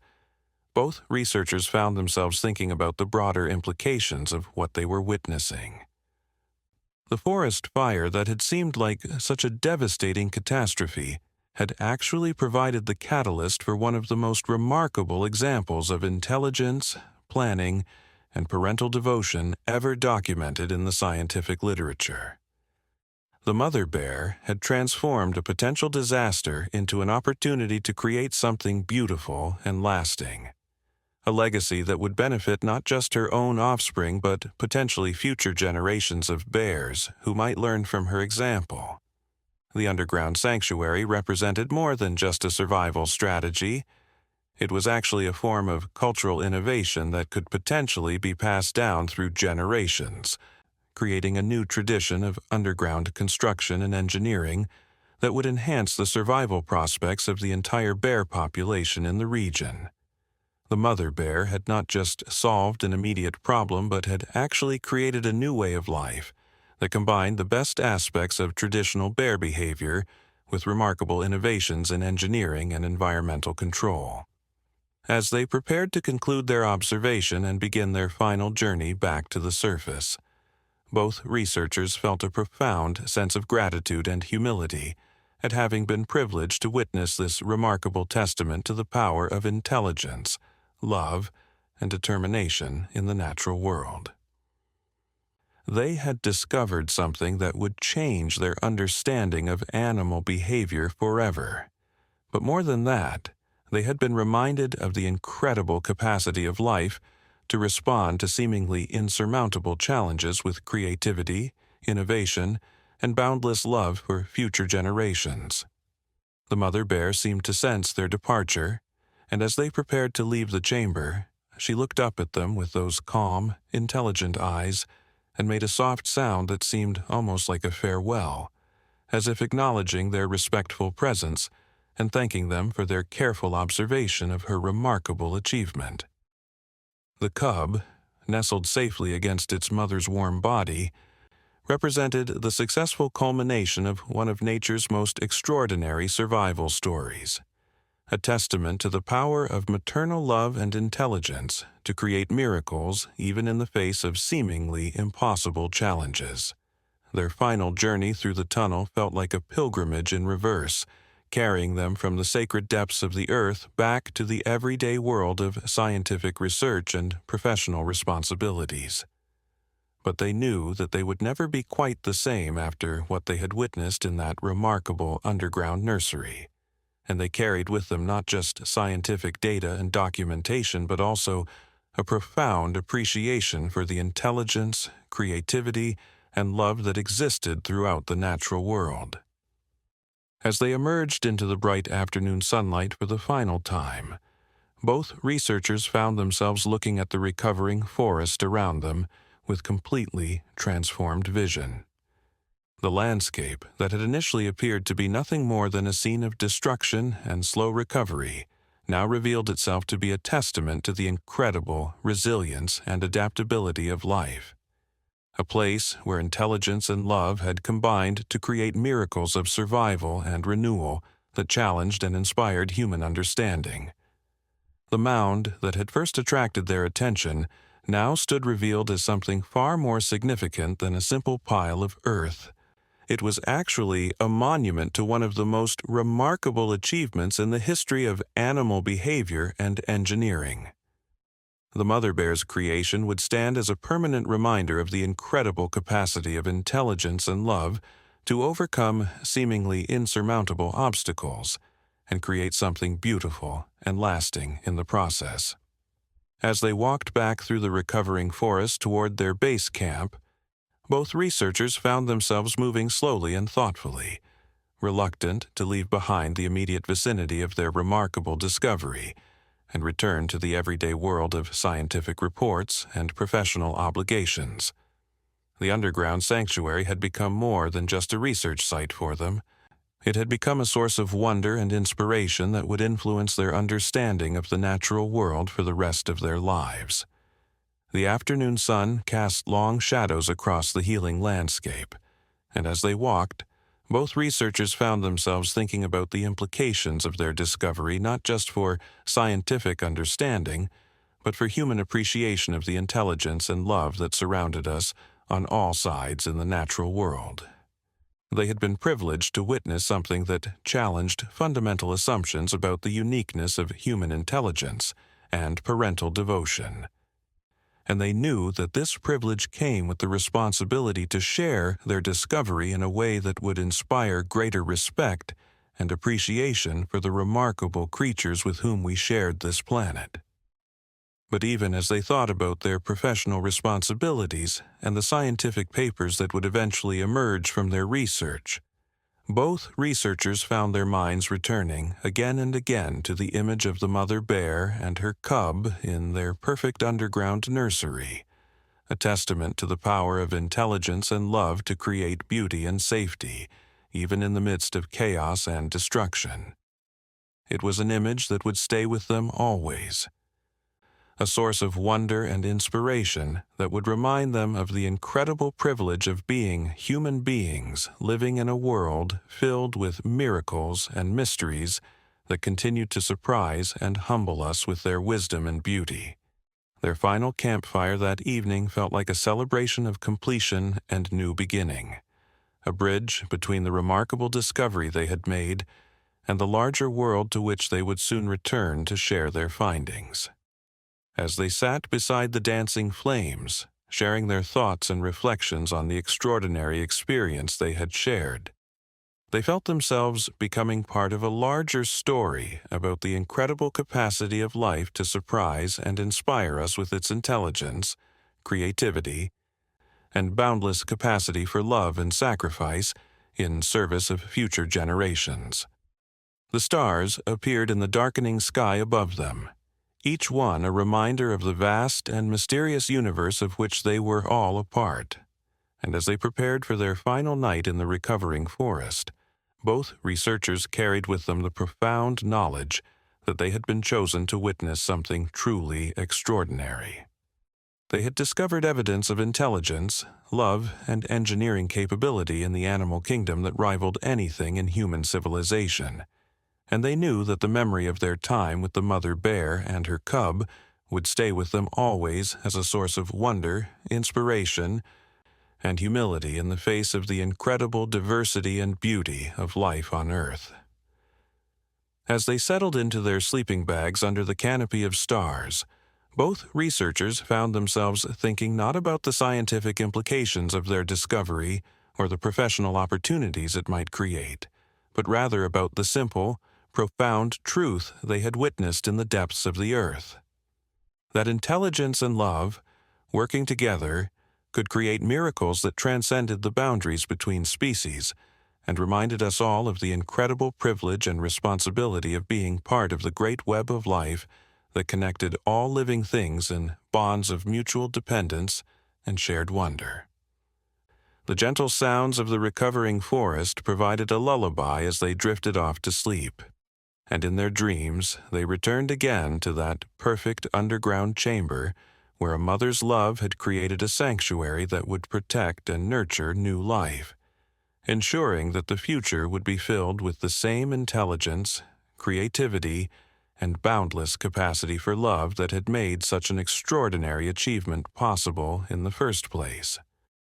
both researchers found themselves thinking about the broader implications of what they were witnessing. The forest fire that had seemed like such a devastating catastrophe had actually provided the catalyst for one of the most remarkable examples of intelligence, planning, and parental devotion ever documented in the scientific literature. The mother bear had transformed a potential disaster into an opportunity to create something beautiful and lasting, a legacy that would benefit not just her own offspring but potentially future generations of bears who might learn from her example. The underground sanctuary represented more than just a survival strategy. It was actually a form of cultural innovation that could potentially be passed down through generations, creating a new tradition of underground construction and engineering that would enhance the survival prospects of the entire bear population in the region. The mother bear had not just solved an immediate problem but had actually created a new way of life that combined the best aspects of traditional bear behavior with remarkable innovations in engineering and environmental control. As they prepared to conclude their observation and begin their final journey back to the surface, both researchers felt a profound sense of gratitude and humility at having been privileged to witness this remarkable testament to the power of intelligence, love, and determination in the natural world. They had discovered something that would change their understanding of animal behavior forever. But more than that, they had been reminded of the incredible capacity of life to respond to seemingly insurmountable challenges with creativity, innovation, and boundless love for future generations. The mother bear seemed to sense their departure, and as they prepared to leave the chamber, she looked up at them with those calm, intelligent eyes, and made a soft sound that seemed almost like a farewell, as if acknowledging their respectful presence and thanking them for their careful observation of her remarkable achievement. The cub, nestled safely against its mother's warm body, represented the successful culmination of one of nature's most extraordinary survival stories, a testament to the power of maternal love and intelligence to create miracles even in the face of seemingly impossible challenges. Their final journey through the tunnel felt like a pilgrimage in reverse, carrying them from the sacred depths of the earth back to the everyday world of scientific research and professional responsibilities. But they knew that they would never be quite the same after what they had witnessed in that remarkable underground nursery, and they carried with them not just scientific data and documentation, but also a profound appreciation for the intelligence, creativity, and love that existed throughout the natural world. As they emerged into the bright afternoon sunlight for the final time, both researchers found themselves looking at the recovering forest around them with completely transformed vision. The landscape that had initially appeared to be nothing more than a scene of destruction and slow recovery now revealed itself to be a testament to the incredible resilience and adaptability of life. A place where intelligence and love had combined to create miracles of survival and renewal that challenged and inspired human understanding. The mound that had first attracted their attention now stood revealed as something far more significant than a simple pile of earth. It was actually a monument to one of the most remarkable achievements in the history of animal behavior and engineering. The mother bear's creation would stand as a permanent reminder of the incredible capacity of intelligence and love to overcome seemingly insurmountable obstacles and create something beautiful and lasting in the process. As they walked back through the recovering forest toward their base camp, both researchers found themselves moving slowly and thoughtfully, reluctant to leave behind the immediate vicinity of their remarkable discovery and return to the everyday world of scientific reports and professional obligations. The underground sanctuary had become more than just a research site for them. It had become a source of wonder and inspiration that would influence their understanding of the natural world for the rest of their lives. The afternoon sun cast long shadows across the healing landscape, and as they walked, both researchers found themselves thinking about the implications of their discovery not just for scientific understanding, but for human appreciation of the intelligence and love that surrounded us on all sides in the natural world. They had been privileged to witness something that challenged fundamental assumptions about the uniqueness of human intelligence and parental devotion. And they knew that this privilege came with the responsibility to share their discovery in a way that would inspire greater respect and appreciation for the remarkable creatures with whom we shared this planet. But even as they thought about their professional responsibilities and the scientific papers that would eventually emerge from their research, both researchers found their minds returning again and again to the image of the mother bear and her cub in their perfect underground nursery, a testament to the power of intelligence and love to create beauty and safety, even in the midst of chaos and destruction. It was an image that would stay with them always, a source of wonder and inspiration that would remind them of the incredible privilege of being human beings living in a world filled with miracles and mysteries that continue to surprise and humble us with their wisdom and beauty. Their final campfire that evening felt like a celebration of completion and new beginning, a bridge between the remarkable discovery they had made and the larger world to which they would soon return to share their findings. As they sat beside the dancing flames, sharing their thoughts and reflections on the extraordinary experience they had shared, they felt themselves becoming part of a larger story about the incredible capacity of life to surprise and inspire us with its intelligence, creativity, and boundless capacity for love and sacrifice in service of future generations. The stars appeared in the darkening sky above them, each one a reminder of the vast and mysterious universe of which they were all a part. And as they prepared for their final night in the recovering forest, both researchers carried with them the profound knowledge that they had been chosen to witness something truly extraordinary. They had discovered evidence of intelligence, love, and engineering capability in the animal kingdom that rivaled anything in human civilization, and they knew that the memory of their time with the mother bear and her cub would stay with them always as a source of wonder, inspiration, and humility in the face of the incredible diversity and beauty of life on Earth. As they settled into their sleeping bags under the canopy of stars, both researchers found themselves thinking not about the scientific implications of their discovery or the professional opportunities it might create, but rather about the simple, profound truth they had witnessed in the depths of the Earth. That intelligence and love, working together, could create miracles that transcended the boundaries between species and reminded us all of the incredible privilege and responsibility of being part of the great web of life that connected all living things in bonds of mutual dependence and shared wonder. The gentle sounds of the recovering forest provided a lullaby as they drifted off to sleep, and in their dreams they returned again to that perfect underground chamber where a mother's love had created a sanctuary that would protect and nurture new life, ensuring that the future would be filled with the same intelligence, creativity, and boundless capacity for love that had made such an extraordinary achievement possible in the first place.